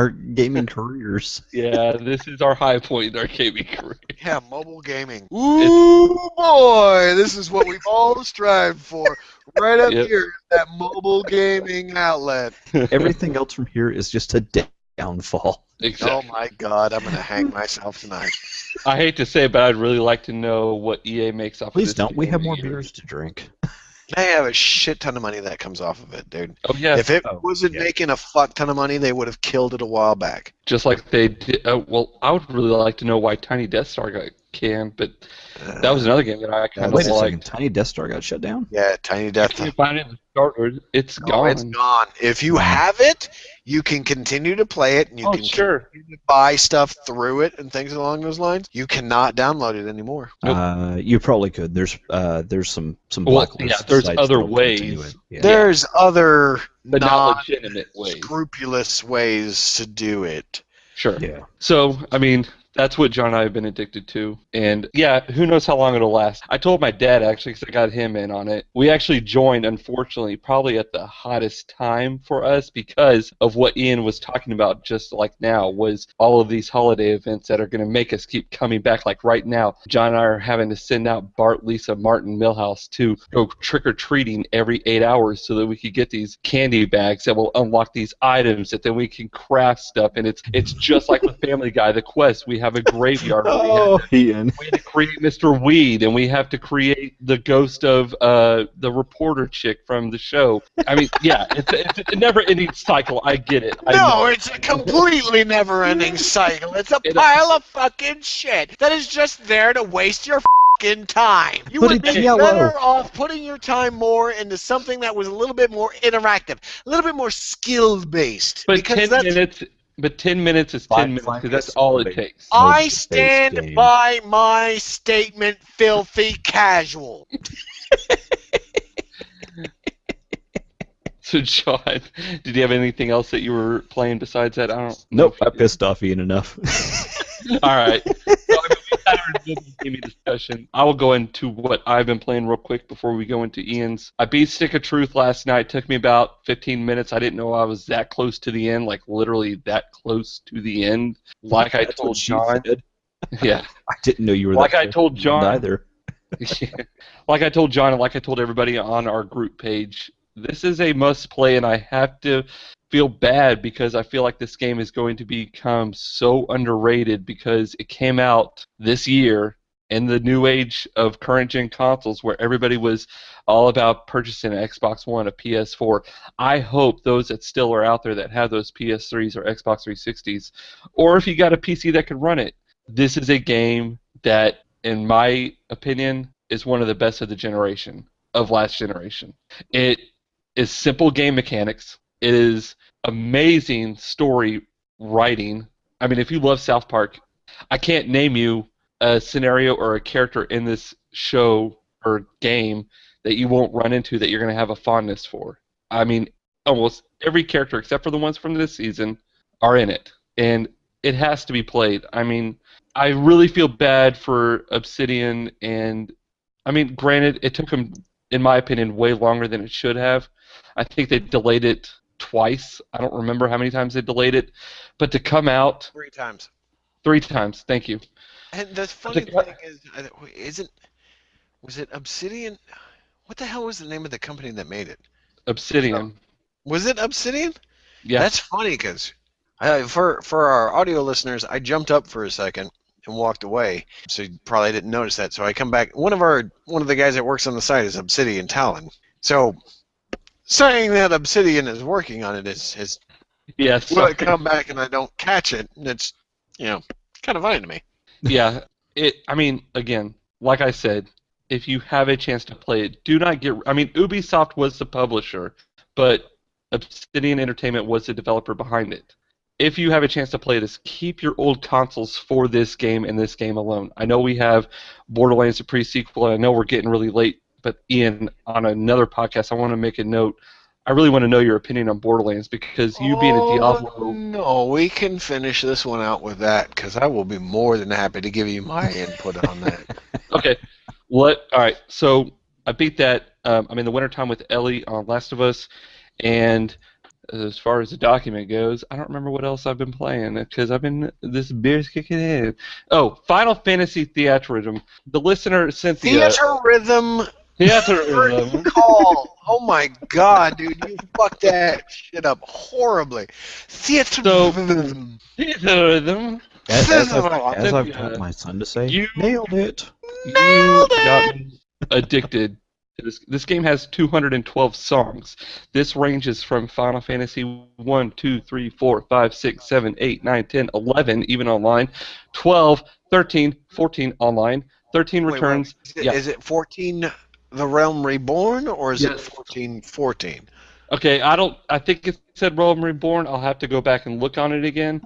gaming careers. yeah, this is our high point in our gaming career. Yeah, mobile gaming. Ooh, boy, this is what we've all strived for. Right up Yep. here, that mobile gaming outlet. Everything else from here is just a downfall. Exactly. Oh my God, I'm gonna hang myself tonight. I hate to say it, but I'd really like to know what EA makes off of Please this. don't. We game have more every year. beers to drink. They have a shit ton of money that comes off of it, dude. Oh yeah, If it Oh, wasn't yeah. making a fuck ton of money, they would have killed it a while back. just like they did. Well, I would really like to know why Tiny Death Star got canned, but that was another game that I kind of Wait a second. liked. Tiny Death Star got shut down? Yeah, Tiny Death. You can find it in the starter. It's No, gone. it's gone. If you have it, you can continue to play it, and you Oh, can sure. continue to buy stuff through it and things along those lines. You cannot download it anymore. Nope. You probably could. There's some Well, blacklisted yeah, there's sites other that'll continue ways. it. Yeah. There's other but not legitimate ways. scrupulous ways to do it. Sure. Yeah. So, I mean, that's what John and I have been addicted to. And yeah, who knows how long it'll last. I told my dad, actually, because I got him in on it. We actually joined, unfortunately, probably at the hottest time for us because of what Ian was talking about just like now, was all of these holiday events that are going to make us keep coming back. Like right now, John and I are having to send out Bart, Lisa, Martin, Millhouse to go trick-or-treating every 8 hours so that we could get these candy bags that will unlock these items that then we can craft stuff. And it's just like with Family Guy, the quest. We have a graveyard where Oh, Ian. we had to create Mr. Weed, and we have to create the ghost of the reporter chick from the show. I mean, yeah, it's a never-ending cycle. I get it. I No, know. it's a completely never-ending cycle. It's a pile of fucking shit that is just there to waste your fucking time. You Put would it be yellow. better off putting your time more into something that was a little bit more interactive, a little bit more skill-based. But because 10 that's, minutes. But 10 minutes is 10 Five- minutes five because that's minutes all is it takes. I Mobile-based stand game. by my statement, filthy casual. So, John, did you have anything else that you were playing besides that? I don't. Nope, I pissed off Ian enough. All right. So, I mean, we've had our little gaming discussion. I will go into what I've been playing real quick before we go into Ian's. I beat Stick of Truth last night. It took me about 15 minutes. I didn't know I was that close to the end, like literally that close to the end. Like I That's told what she John. said. Yeah. I didn't know you were Like that I close told to John. either. Like I told John and like I told everybody on our group page, this is a must play, and I have to feel bad because I feel like this game is going to become so underrated because it came out this year in the new age of current gen consoles where everybody was all about purchasing an Xbox One, a PS4. I hope those that still are out there that have those PS3s or Xbox 360s, or if you got a PC that can run it, this is a game that, in my opinion, is one of the best of the generation, of last generation. It is simple game mechanics. It is amazing story writing. I mean, if you love South Park, I can't name you a scenario or a character in this show or game that you won't run into that you're going to have a fondness for. I mean, almost every character except for the ones from this season are in it, and it has to be played. I mean, I really feel bad for Obsidian, and I mean, granted, it took them, in my opinion, way longer than it should have. I think they delayed it twice. I don't remember how many times they delayed it, but to come out 3 times. 3 times, thank you. And the funny thing is, was it Obsidian? What the hell was the name of the company that made it? Obsidian. Was it Obsidian? Yeah. That's funny because for our audio listeners, I jumped up for a second and walked away. So you probably didn't notice that. So I come back. One of the guys that works on the site is Obsidian Talon. So saying that Obsidian is working on it is will it come back and I don't catch it? And it's kind of funny to me. Yeah. I mean, again, like I said, if you have a chance to play it, do not get. I mean, Ubisoft was the publisher, but Obsidian Entertainment was the developer behind it. If you have a chance to play this, keep your old consoles for this game and this game alone. I know we have Borderlands, the pre-sequel, and I know we're getting really late, but Ian, on another podcast, I want to make a note. I really want to know your opinion on Borderlands because you being a Diablo... No, we can finish this one out with that because I will be more than happy to give you my input on that. Okay. All right, so I beat that. I'm in the wintertime with Ellie on Last of Us, and as far as the document goes, I don't remember what else I've been playing because this beer's kicking in. Oh, Final Fantasy Theatrhythm. The listener, Cynthia. Theatrhythm. Call. Oh my God, dude, you fucked that shit up horribly. Theatrhythm. Theatrhythm. As I've taught my son to say, you nailed it. You got me addicted. This game has 212 songs. This ranges from Final Fantasy 1, 2, 3, 4, 5, 6, 7, 8, 9, 10, 11, even online, 12, 13, 14 online, 13 returns. Wait. Is it 14 The Realm Reborn, or is it 14? Okay, I think it said Realm Reborn. I'll have to go back and look on it again.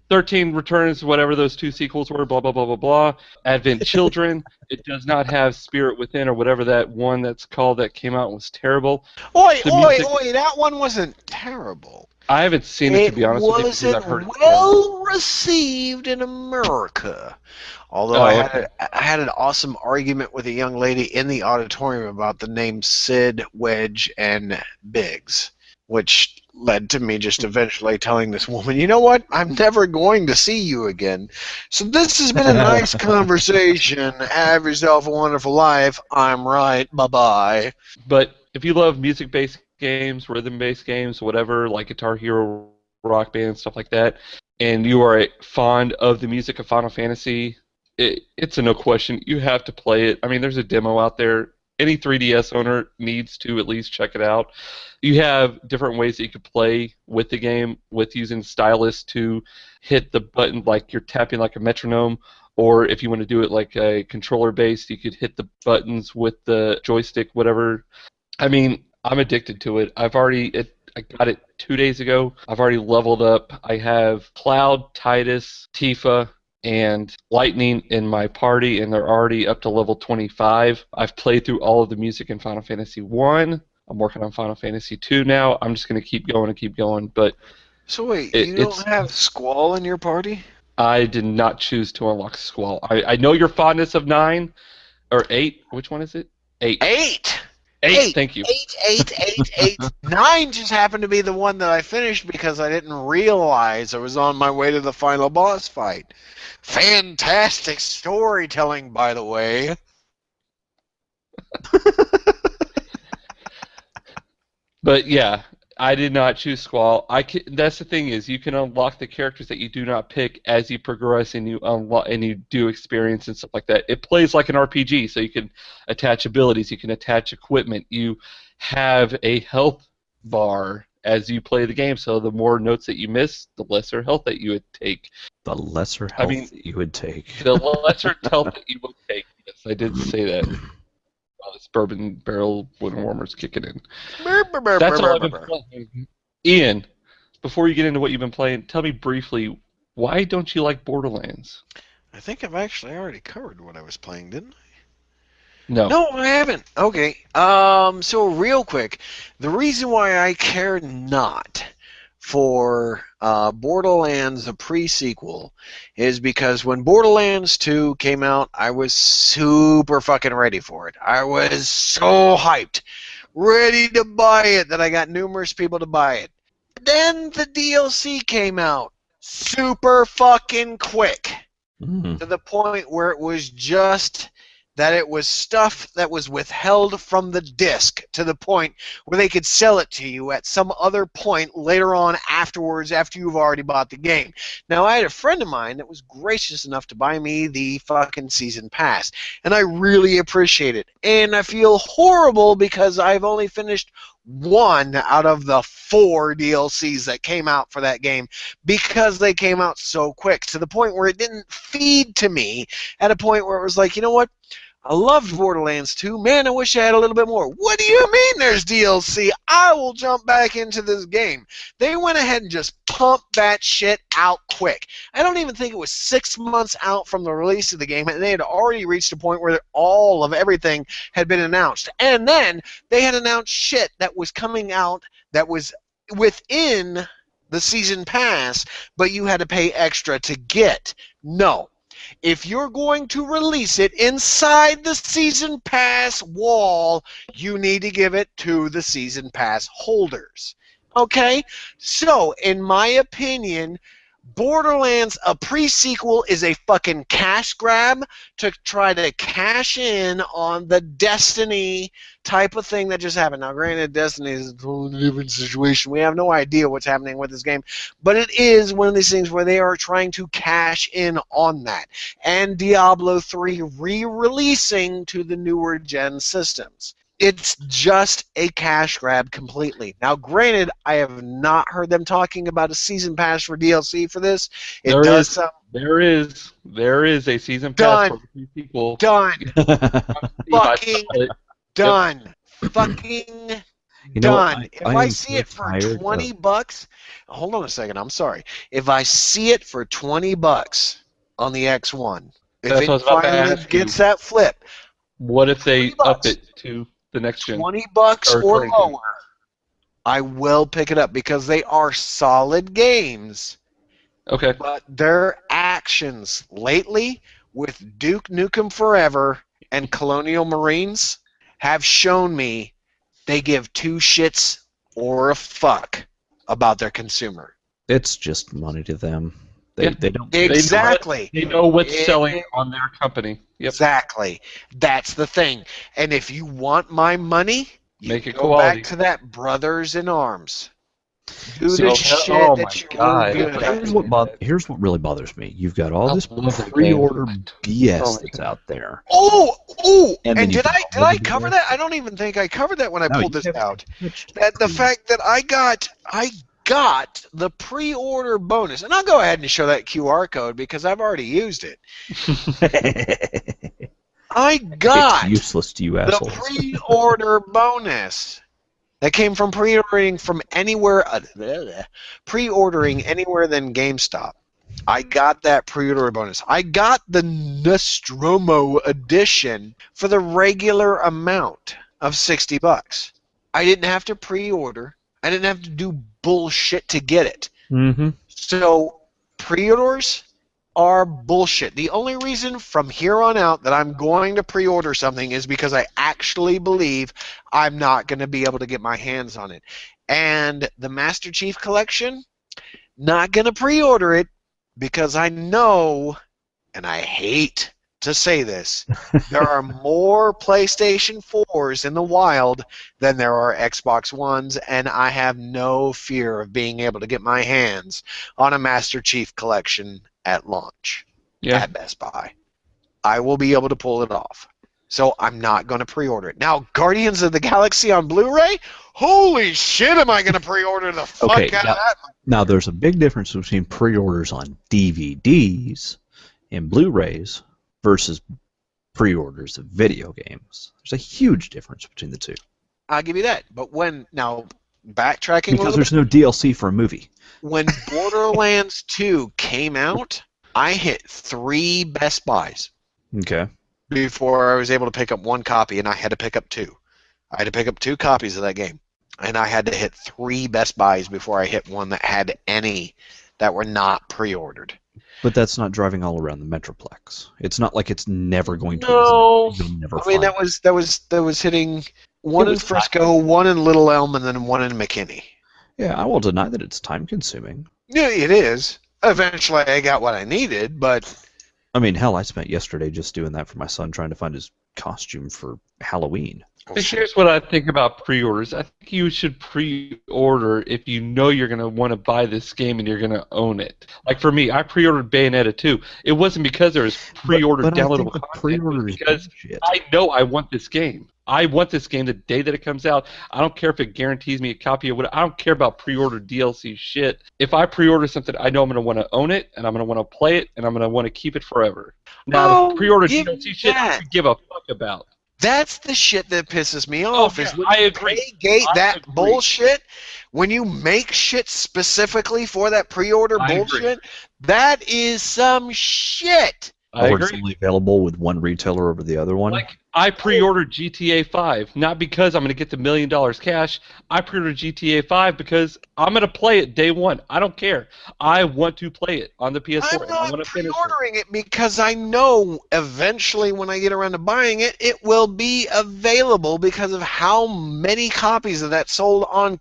13 returns, whatever those two sequels were, blah, blah, blah, blah, blah. Advent Children. It does not have Spirit Within or whatever that one that's called that came out and was terrible. Oi, that one wasn't terrible. I haven't seen it, to be honest with you, because I've heard it. Well received in America. Although I had an awesome argument with a young lady in the auditorium about the names Sid, Wedge, and Biggs, which led to me just eventually telling this woman, you know what, I'm never going to see you again. So this has been a nice conversation. Have yourself a wonderful life. I'm right. Bye-bye. But if you love music-based games, rhythm-based games, whatever, like Guitar Hero, Rock Band, stuff like that, and you are fond of the music of Final Fantasy, it's a no question. You have to play it. I mean, there's a demo out there. Any 3DS owner needs to at least check it out. You have different ways that you could play with the game, with using stylus to hit the button like you're tapping like a metronome, or if you want to do it like a controller-based, you could hit the buttons with the joystick, whatever. I mean, I'm addicted to it. I got it 2 days ago. I've already leveled up. I have Cloud, Titus, Tifa, and Lightning in my party, and they're already up to level 25. I've played through all of the music in Final Fantasy 1. I'm working on Final Fantasy 2 now. I'm just going to keep going, but... So wait, you don't have Squall in your party? I did not choose to unlock Squall. I know your fondness of 9, or 8. Which one is it? 8. 8, thank you. 8. 9 just happened to be the one that I finished because I didn't realize I was on my way to the final boss fight. Fantastic storytelling, by the way. But yeah, I did not choose Squall. That's the thing is, you can unlock the characters that you do not pick as you progress and you unlock and you do experience and stuff like that. It plays like an RPG, so you can attach abilities, you can attach equipment. You have a health bar as you play the game, so the more notes that you miss, the lesser health that you would take. The lesser health that you would take. The lesser health that you would take. Yes, I did say that. Well, this bourbon barrel winter warmer's kicking in. That's all I've been playing. Ian, before you get into what you've been playing, tell me briefly, why don't you like Borderlands? I think I've actually already covered what I was playing, didn't I? No. No, I haven't. Okay. So real quick, the reason why I care not for Borderlands, the pre-sequel, is because when Borderlands 2 came out, I was super fucking ready for it. I was so hyped, ready to buy it, that I got numerous people to buy it. Then the DLC came out super fucking quick, to the point where it was just that it was stuff that was withheld from the disc to the point where they could sell it to you at some other point later on afterwards after you've already bought the game. Now, I had a friend of mine that was gracious enough to buy me the fucking season pass, and I really appreciate it. And I feel horrible because I've only finished 1 out of the 4 DLCs that came out for that game because they came out so quick, to the point where it didn't feed to me at a point where it was like, you know what? I loved Borderlands 2. Man, I wish I had a little bit more. What do you mean there's DLC? I will jump back into this game. They went ahead and just pumped that shit out quick. I don't even think it was 6 months out from the release of the game, and they had already reached a point where all of everything had been announced. And then they had announced shit that was coming out that was within the season pass, but you had to pay extra to get. No. If you're going to release it inside the season pass wall, you need to give it to the season pass holders. Okay? So, in my opinion, Borderlands, a pre-sequel, is a fucking cash grab to try to cash in on the Destiny type of thing that just happened. Now, granted, Destiny is a totally different situation. We have no idea what's happening with this game, but it is one of these things where they are trying to cash in on that. And Diablo 3 re-releasing to the newer gen systems. It's just a cash grab completely. Now, granted, I have not heard them talking about a season pass for DLC for this. There is a season pass for the sequel. Done. Fucking done. Fucking done. If I see it for $20, hold on a second. I'm sorry. If I see it for $20 on the X1, if it finally gets that flip, what if they up it to the next gen? $20 or lower, I will pick it up because they are solid games. Okay. But their actions lately with Duke Nukem Forever and Colonial Marines have shown me they give 2 shits or a fuck about their consumer. It's just money to them. They don't exactly. They know what's selling on their company. Yep. Exactly. That's the thing. And if you want my money, make it go quality. back to that Brothers in Arms. Do the shit that you're good at. Here's what really bothers me. You've got all this pre-order BS that's out there. And did I cover that? I don't even think I covered that when I pulled this out. That the fact that I got the pre-order bonus, and I'll go ahead and show that QR code because I've already used it. I got it's useless to you assholes. The pre-order bonus that came from pre-ordering from anywhere, pre-ordering anywhere than GameStop. I got that pre-order bonus. I got the Nostromo edition for the regular amount of $60. I didn't have to pre-order. I didn't have to do bullshit to get it. Mm-hmm. So pre-orders are bullshit. The only reason from here on out that I'm going to pre-order something is because I actually believe I'm not going to be able to get my hands on it. And the Master Chief Collection, not going to pre-order it because I know, and I hate to say this, there are more PlayStation 4s in the wild than there are Xbox Ones, and I have no fear of being able to get my hands on a Master Chief Collection at launch at Best Buy. I will be able to pull it off. So I'm not going to pre-order it. Now, Guardians of the Galaxy on Blu-ray? Holy shit, am I going to pre-order the fuck out of that? Now, there's a big difference between pre-orders on DVDs and Blu-rays versus pre-orders of video games. There's a huge difference between the two. I'll give you that. But now, backtracking because there's no DLC for a movie. When Borderlands 2 came out, I hit 3 Best Buys. Okay. Before I was able to pick up 1 copy, and I had to pick up 2. I had to pick up 2 copies of that game. And I had to hit 3 Best Buys before I hit one that had any that were not pre-ordered. But that's not driving all around the Metroplex. It's not like it's never going to. No, never I mean that was hitting one in Frisco, one in Little Elm, and then one in McKinney. Yeah, I won't deny that it's time consuming. Yeah, it is. Eventually, I got what I needed, but I mean, hell, I spent yesterday just doing that for my son, trying to find his costume for Halloween. But here's what I think about pre-orders. I think you should pre-order if you know you're going to want to buy this game and you're going to own it. Like for me, I pre-ordered Bayonetta 2. It wasn't because there was pre-ordered downloadable content. It was because I know I want this game. I want this game the day that it comes out. I don't care if it guarantees me a copy of what. I don't care about pre-order DLC shit. If I pre-order something, I know I'm going to want to own it, and I'm going to want to play it, and I'm going to want to keep it forever. Now, the pre-order DLC shit, I could give a fuck about. That's the shit that pisses me off. Yeah, is when I you agree. gate that bullshit. When you make shit specifically for that pre-order bullshit, that is some shit. Or it's only available with one retailer over the other one. Like, I pre-ordered GTA 5, not because I'm going to get the $1 million cash. I pre-ordered GTA 5 because I'm going to play it day one. I don't care. I want to play it on the PS4. I'm not pre-ordering it because I know eventually when I get around to buying it, it will be available because of how many copies of that sold on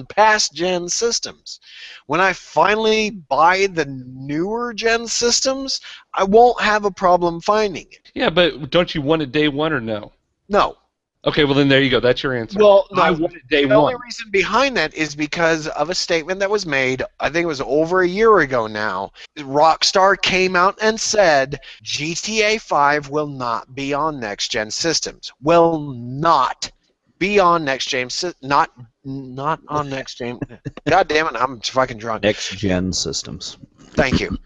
past-gen systems. When I finally buy the newer gen systems, I won't have a problem finding it. Yeah, but don't you want it day one or no? No. Okay, well then there you go. That's your answer. Well, no, I want it day one. The only reason behind that is because of a statement that was made, I think it was over a year ago now. Rockstar came out and said GTA 5 will not be on next-gen systems. Will not be on next-gen not on next-gen. God damn it, I'm fucking drunk. Next-gen systems. Thank you.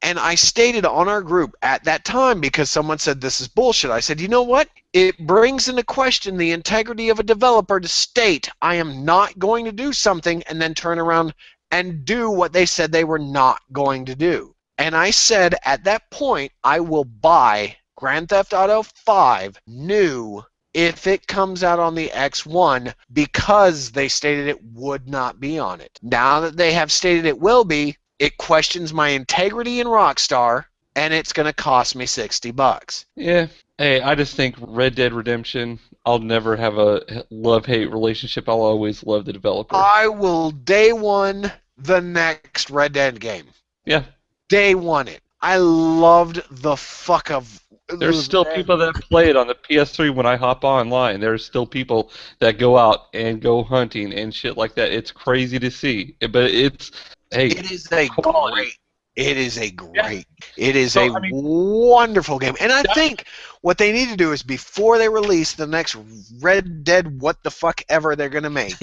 And I stated on our group at that time, because someone said this is bullshit, I said, you know what? It brings into question the integrity of a developer to state, I am not going to do something, and then turn around and do what they said they were not going to do. And I said at that point, I will buy Grand Theft Auto 5 new if it comes out on the X1 because they stated it would not be on it. Now that they have stated it will be, it questions my integrity in Rockstar, and it's going to cost me $60. Yeah. Hey, I just think Red Dead Redemption, I'll never have a love-hate relationship. I'll always love the developer. I will day one the next Red Dead game. Yeah. Day one it. I loved the fuck of... There's still people that play it on the PS3 when I hop online. There's still people that go out and go hunting and shit like that. It's crazy to see. But it's... Hey, it is a great. It is a great. It is a wonderful game, and I think what they need to do is before they release the next Red Dead, what the fuck ever they're gonna make,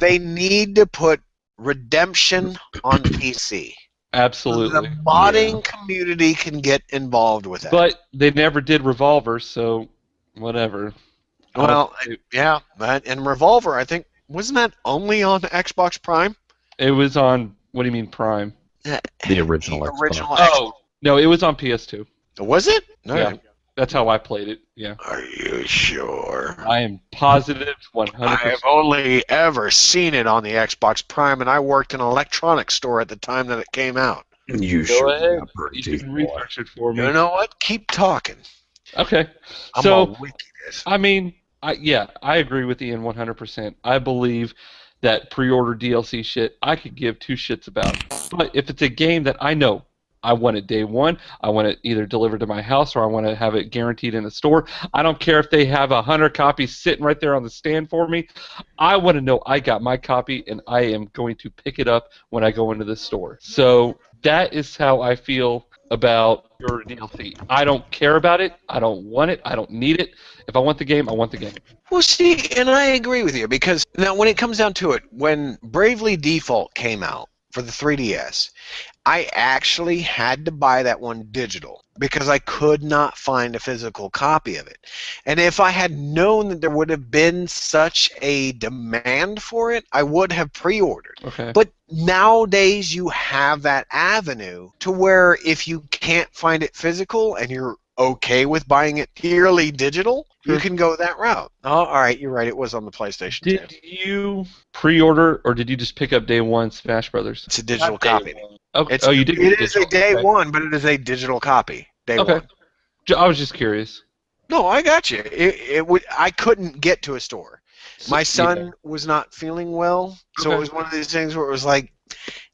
they need to put Redemption on PC. Absolutely. The modding community can get involved with that. But they never did Revolver, so whatever. Well, yeah, and Revolver, I think, wasn't that only on Xbox Prime? It was on. What do you mean Prime? The original Xbox. Oh, no, it was on PS2. Was it? No. Yeah, that's how I played it, yeah. Are you sure? I am positive 100%. I have only ever seen it on the Xbox Prime, and I worked in an electronics store at the time that it came out. You Go ahead. You can research it for me. You know what? Keep talking. Okay. So, I mean, I agree with Ian 100%. I believe that pre-order DLC shit, I could give two shits about. But if it's a game that I know I want it day one, I want it either delivered to my house or I want to have it guaranteed in a store. I don't care if they have 100 copies sitting right there on the stand for me. I want to know I got my copy and I am going to pick it up when I go into the store. So that is how I feel about your DLC. I don't care about it. I don't want it. I don't need it. If I want the game, I want the game. Well, see, and I agree with you, because now when it comes down to it, when Bravely Default came out for the 3DS, I actually had to buy that one digital because I could not find a physical copy of it. And if I had known that there would have been such a demand for it, I would have pre-ordered. Okay. But nowadays you have that avenue to where if you can't find it physical and you're okay with buying it purely digital, you can go that route. Oh, all right, you're right. It was on the PlayStation 2. Did you pre-order or did you just pick up day one Smash Brothers? It's a digital copy. Okay. You did. It is a day one, but it is a digital copy. Day one. I was just curious. No, I got you. I couldn't get to a store. My son was not feeling well, so it was one of these things where it was like,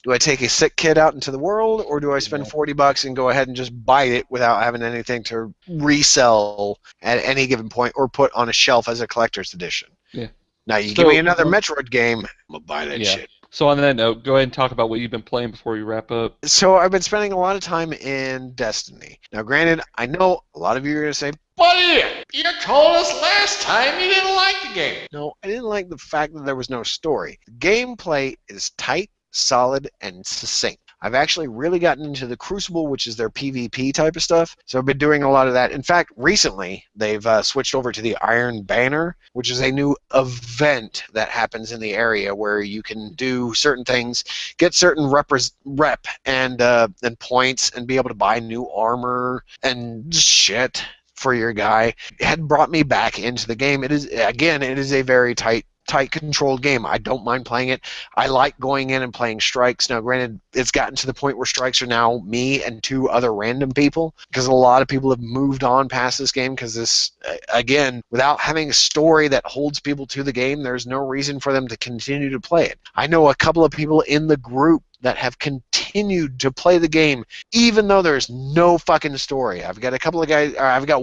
do I take a sick kid out into the world, or do I spend $40 and go ahead and just buy it without having anything to resell at any given point or put on a shelf as a collector's edition? Yeah. Now, you give me another Metroid game, I'm going to buy that shit. So on that note, go ahead and talk about what you've been playing before we wrap up. So I've been spending a lot of time in Destiny. Now, granted, I know a lot of you are going to say, buddy, you told us last time you didn't like the game. No, I didn't like the fact that there was no story. The gameplay is tight, solid, and succinct. I've actually really gotten into the Crucible, which is their PvP type of stuff. So I've been doing a lot of that. In fact, recently, they've switched over to the Iron Banner, which is a new event that happens in the area where you can do certain things, get certain rep and points, and be able to buy new armor and shit for your guy. It had brought me back into the game. It is a very tight controlled game. I don't mind playing it. I like going in and playing strikes. Now, granted, it's gotten to the point where strikes are now me and 2 other random people, because a lot of people have moved on past this game, because this, again, without having a story that holds people to the game, there's no reason for them to continue to play it. I know a couple of people in the group that have continued to play the game even though there's no fucking story. I've got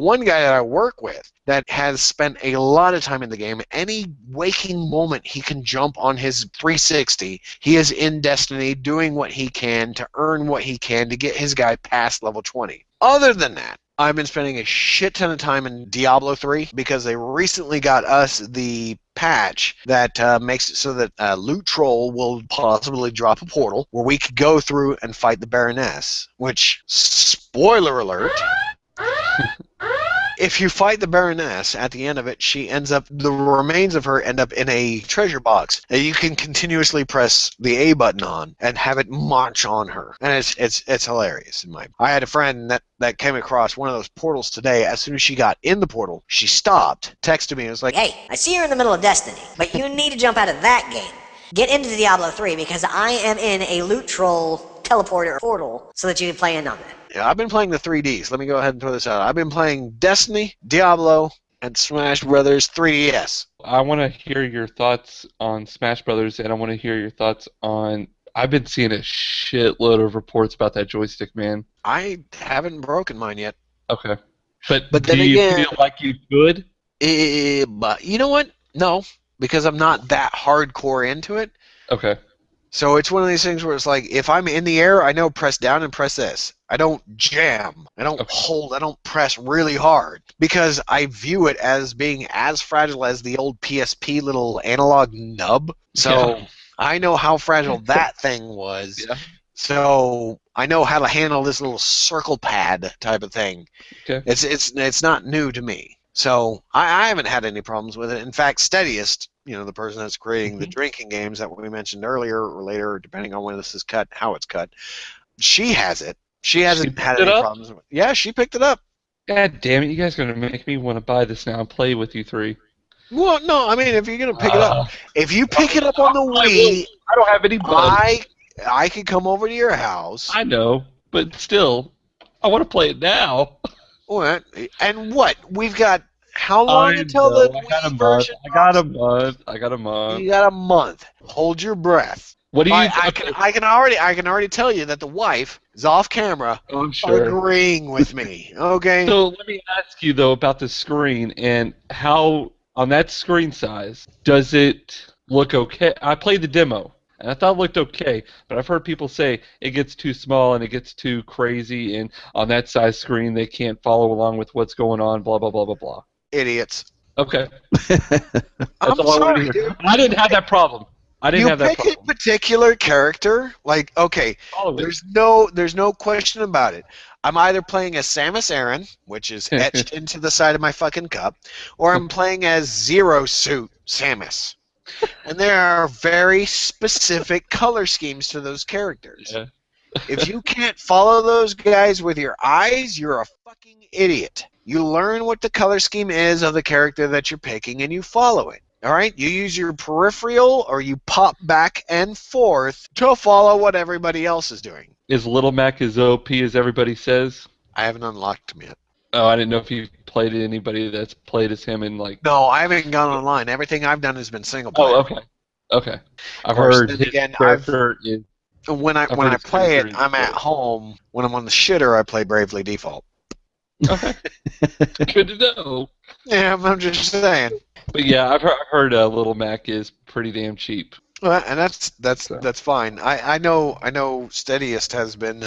one guy that I work with that has spent a lot of time in the game. Any waking moment he can jump on his 360, he is in Destiny doing what he can to earn what he can to get his guy past level 20. Other than that, I've been spending a shit ton of time in Diablo 3 because they recently got us the patch that makes it so that Loot Troll will possibly drop a portal where we could go through and fight the Baroness, which, spoiler alert, if you fight the Baroness, at the end of it, the remains of her end up in a treasure box that you can continuously press the A button on and have it march on her. And it's hilarious. I had a friend that came across one of those portals today. As soon as she got in the portal, she stopped, texted me, and was like, hey, I see you're in the middle of Destiny, but you need to jump out of that game. Get into Diablo 3 because I am in a Loot Troll teleporter portal so that you can play in on that. Yeah, I've been playing the 3Ds. Let me go ahead and throw this out. I've been playing Destiny, Diablo, and Smash Brothers 3DS. I want to hear your thoughts on Smash Brothers, and I want to hear your thoughts on... I've been seeing a shitload of reports about that joystick, man. I haven't broken mine yet. Okay. But then do you feel like you could? But you know what? No, because I'm not that hardcore into it. Okay. So it's one of these things where it's like, if I'm in the air, I know press down and press this. I don't jam. I don't hold. I don't press really hard because I view it as being as fragile as the old PSP little analog nub. So I know how fragile that thing was. Yeah. So I know how to handle this little circle pad type of thing. Okay. It's not new to me. So I haven't had any problems with it. In fact, Steadiest, the person that's creating the drinking games that we mentioned earlier or later, depending on when this is cut, how it's cut, she has it. She hasn't had any problems with it. Yeah, she picked it up. God damn it, you guys are going to make me want to buy this now and play with you 3. Well, no, I mean, if you're going to pick it up, if you pick it up on the Wii, I don't have any bugs. I could come over to your house. I know, but still, I want to play it now. What? And what? We've got how long until the Wii version? I got a month. You got a month. Hold your breath. What do you? I can already tell you that the wife is off camera. Oh, I'm sure. Agreeing with me. Okay. So let me ask you though about the screen and how on that screen size does it look okay? I played the demo. And I thought it looked okay, but I've heard people say it gets too small and it gets too crazy, and on that size screen they can't follow along with what's going on, blah, blah, blah, blah, blah. Idiots. Okay. I'm sorry, dude. I didn't have that problem. You pick a particular character, like, okay, there's no question about it. I'm either playing as Samus Aran, which is etched into the side of my fucking cup, or I'm playing as Zero Suit Samus. And there are very specific color schemes to those characters. Yeah. If you can't follow those guys with your eyes, you're a fucking idiot. You learn what the color scheme is of the character that you're picking and you follow it. All right? You use your peripheral or you pop back and forth to follow what everybody else is doing. Is Little Mac as OP as everybody says? I haven't unlocked him yet. Oh, I didn't know if you played anybody that's played as him in like. No, I haven't gone online. Everything I've done has been single player. Oh, okay. Okay. I've course, heard then his again, character is. When I play it, I'm at home. When I'm on the shitter, I play Bravely Default. Okay. Good to know. Yeah, I'm just saying. But yeah, I've heard Little Mac is pretty damn cheap. Well, and that's fine. I know Steadiest has been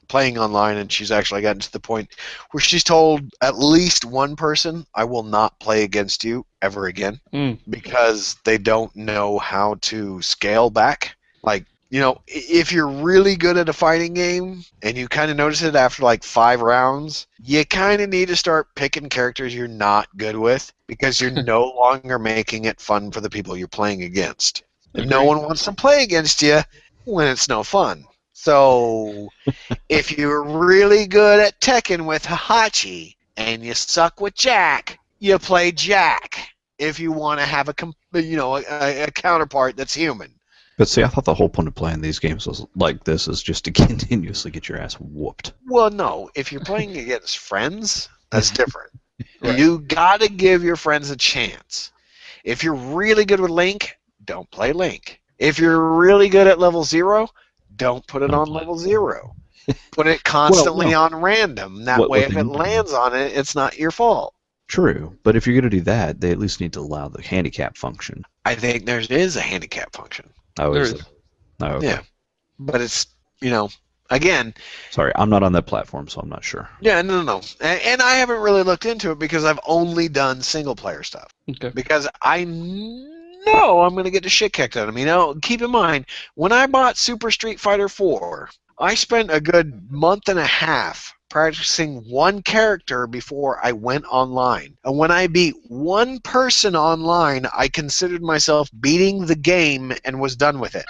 playing online, and she's actually gotten to the point where she's told at least one person, "I will not play against you ever again," because they don't know how to scale back. Like, if you're really good at a fighting game and you kind of notice it after like 5 rounds, you kind of need to start picking characters you're not good with, because you're no longer making it fun for the people you're playing against. No one wants to play against you when it's no fun. So if you're really good at Tekken with Hachi and you suck with Jack, you play Jack if you want to have a counterpart that's human. But see, I thought the whole point of playing these games was like this is just to continuously get your ass whooped. Well, no. If you're playing against friends, that's different. Right. You got to give your friends a chance. If you're really good with Link, don't play Link. If you're really good at level 0, don't put it on level 0. Put it constantly on random. That way, if it lands on it, it's not your fault. True, but if you're going to do that, they at least need to allow the handicap function. I think there is a handicap function. Oh, is it? Oh, okay. Yeah, but it's, again... Sorry, I'm not on that platform, so I'm not sure. Yeah, no. And I haven't really looked into it because I've only done single-player stuff. Okay. Because I know I'm going to get the shit kicked out of me. Now, keep in mind, when I bought Super Street Fighter 4, I spent a good month and a half practicing one character before I went online. And when I beat one person online, I considered myself beating the game and was done with it.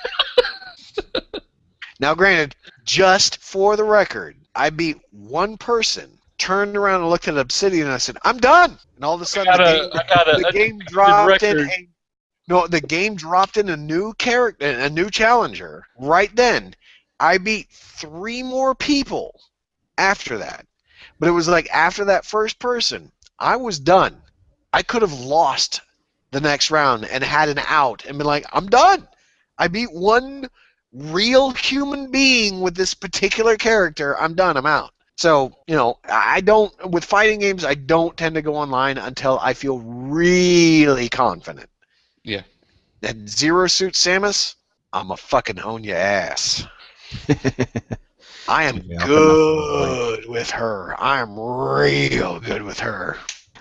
Now, granted, just for the record, I beat one person, turned around and looked at Obsidian, and I said, "I'm done." And all of a sudden, the game dropped in a new character, a new challenger. Right then, I beat 3 more people after that. But it was like after that first person, I was done. I could have lost the next round and had an out and been like, "I'm done. I beat one real human being with this particular character. I'm done. I'm out." So, with fighting games, I don't tend to go online until I feel really confident. Yeah. And Zero Suit Samus, I'ma fucking own your ass. I am good with her. I'm real good with her.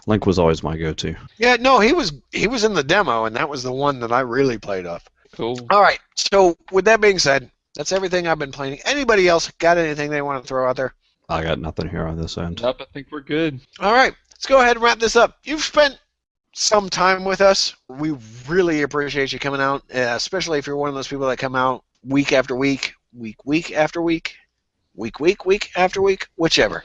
Link was always my go-to. Yeah, no, he was in the demo, and that was the one that I really played up. Cool. All right, so with that being said, that's everything I've been playing. Anybody else got anything they want to throw out there? I got nothing here on this end. Nope, I think we're good. All right, let's go ahead and wrap this up. You've spent some time with us. We really appreciate you coming out, especially if you're one of those people that come out week after week, week after week, week after week, whichever.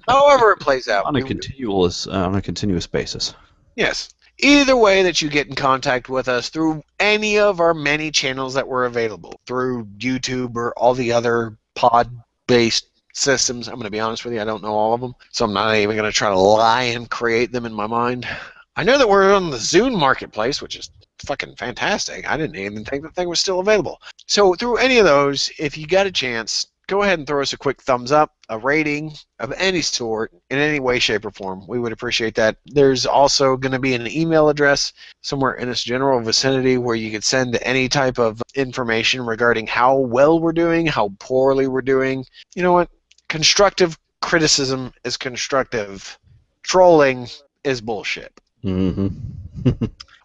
However it plays out. On a continuous basis. Yes. Either way that you get in contact with us through any of our many channels that were available, through YouTube or all the other pod-based systems. I'm going to be honest with you, I don't know all of them, so I'm not even going to try to lie and create them in my mind. I know that we're on the Zune Marketplace, which is fucking fantastic. I didn't even think the thing was still available. So through any of those, if you got a chance, go ahead and throw us a quick thumbs up, a rating of any sort, in any way, shape, or form. We would appreciate that. There's also going to be an email address somewhere in this general vicinity where you could send any type of information regarding how well we're doing, how poorly we're doing. You know what? Constructive criticism is constructive. Trolling is bullshit. Mm-hmm.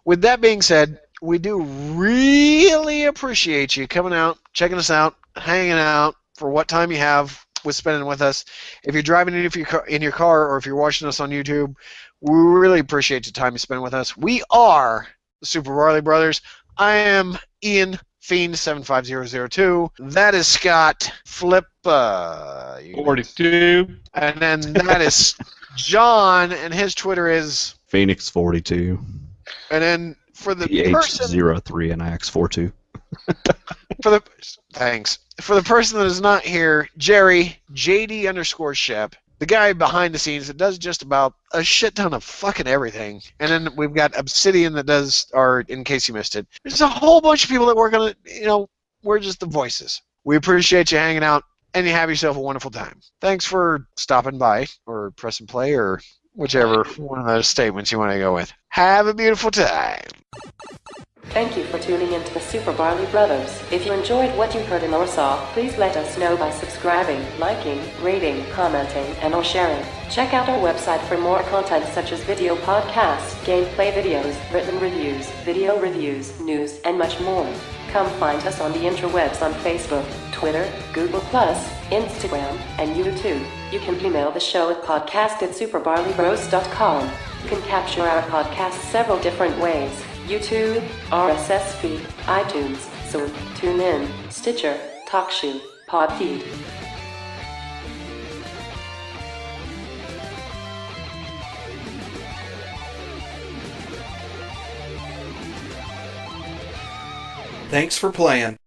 With that being said, we do really appreciate you coming out, checking us out, hanging out for what time you have with spending with us. If you're driving in your car or if you're watching us on YouTube, we really appreciate the time you spend with us. We are the Super Barley Brothers. I am Ian Fiend 75002. That is Scott Flip 42. And then that is John, and his Twitter is Phoenix 42. And then for the person PH03 and IX42. Thanks. For the person that is not here, Jerry, JD_Shep, the guy behind the scenes that does just about a shit ton of fucking everything. And then we've got Obsidian that does, or in case you missed it, there's a whole bunch of people that work on it. We're just the voices. We appreciate you hanging out, and you have yourself a wonderful time. Thanks for stopping by, or pressing play, or whichever one of those statements you want to go with. Have a beautiful time. Thank you for tuning in to the Super Barley Brothers. If you enjoyed what you heard and or saw, please let us know by subscribing, liking, rating, commenting, and or sharing. Check out our website for more content such as video podcasts, gameplay videos, written reviews, video reviews, news, and much more. Come find us on the interwebs on Facebook, Twitter, Google+, Instagram, and YouTube. You can email the show at podcast@superbarleybros.com. You can capture our podcast several different ways. YouTube, RSS feed, iTunes, Zoom, TuneIn, Stitcher, TalkShoe, Podfeed. Thanks for playing.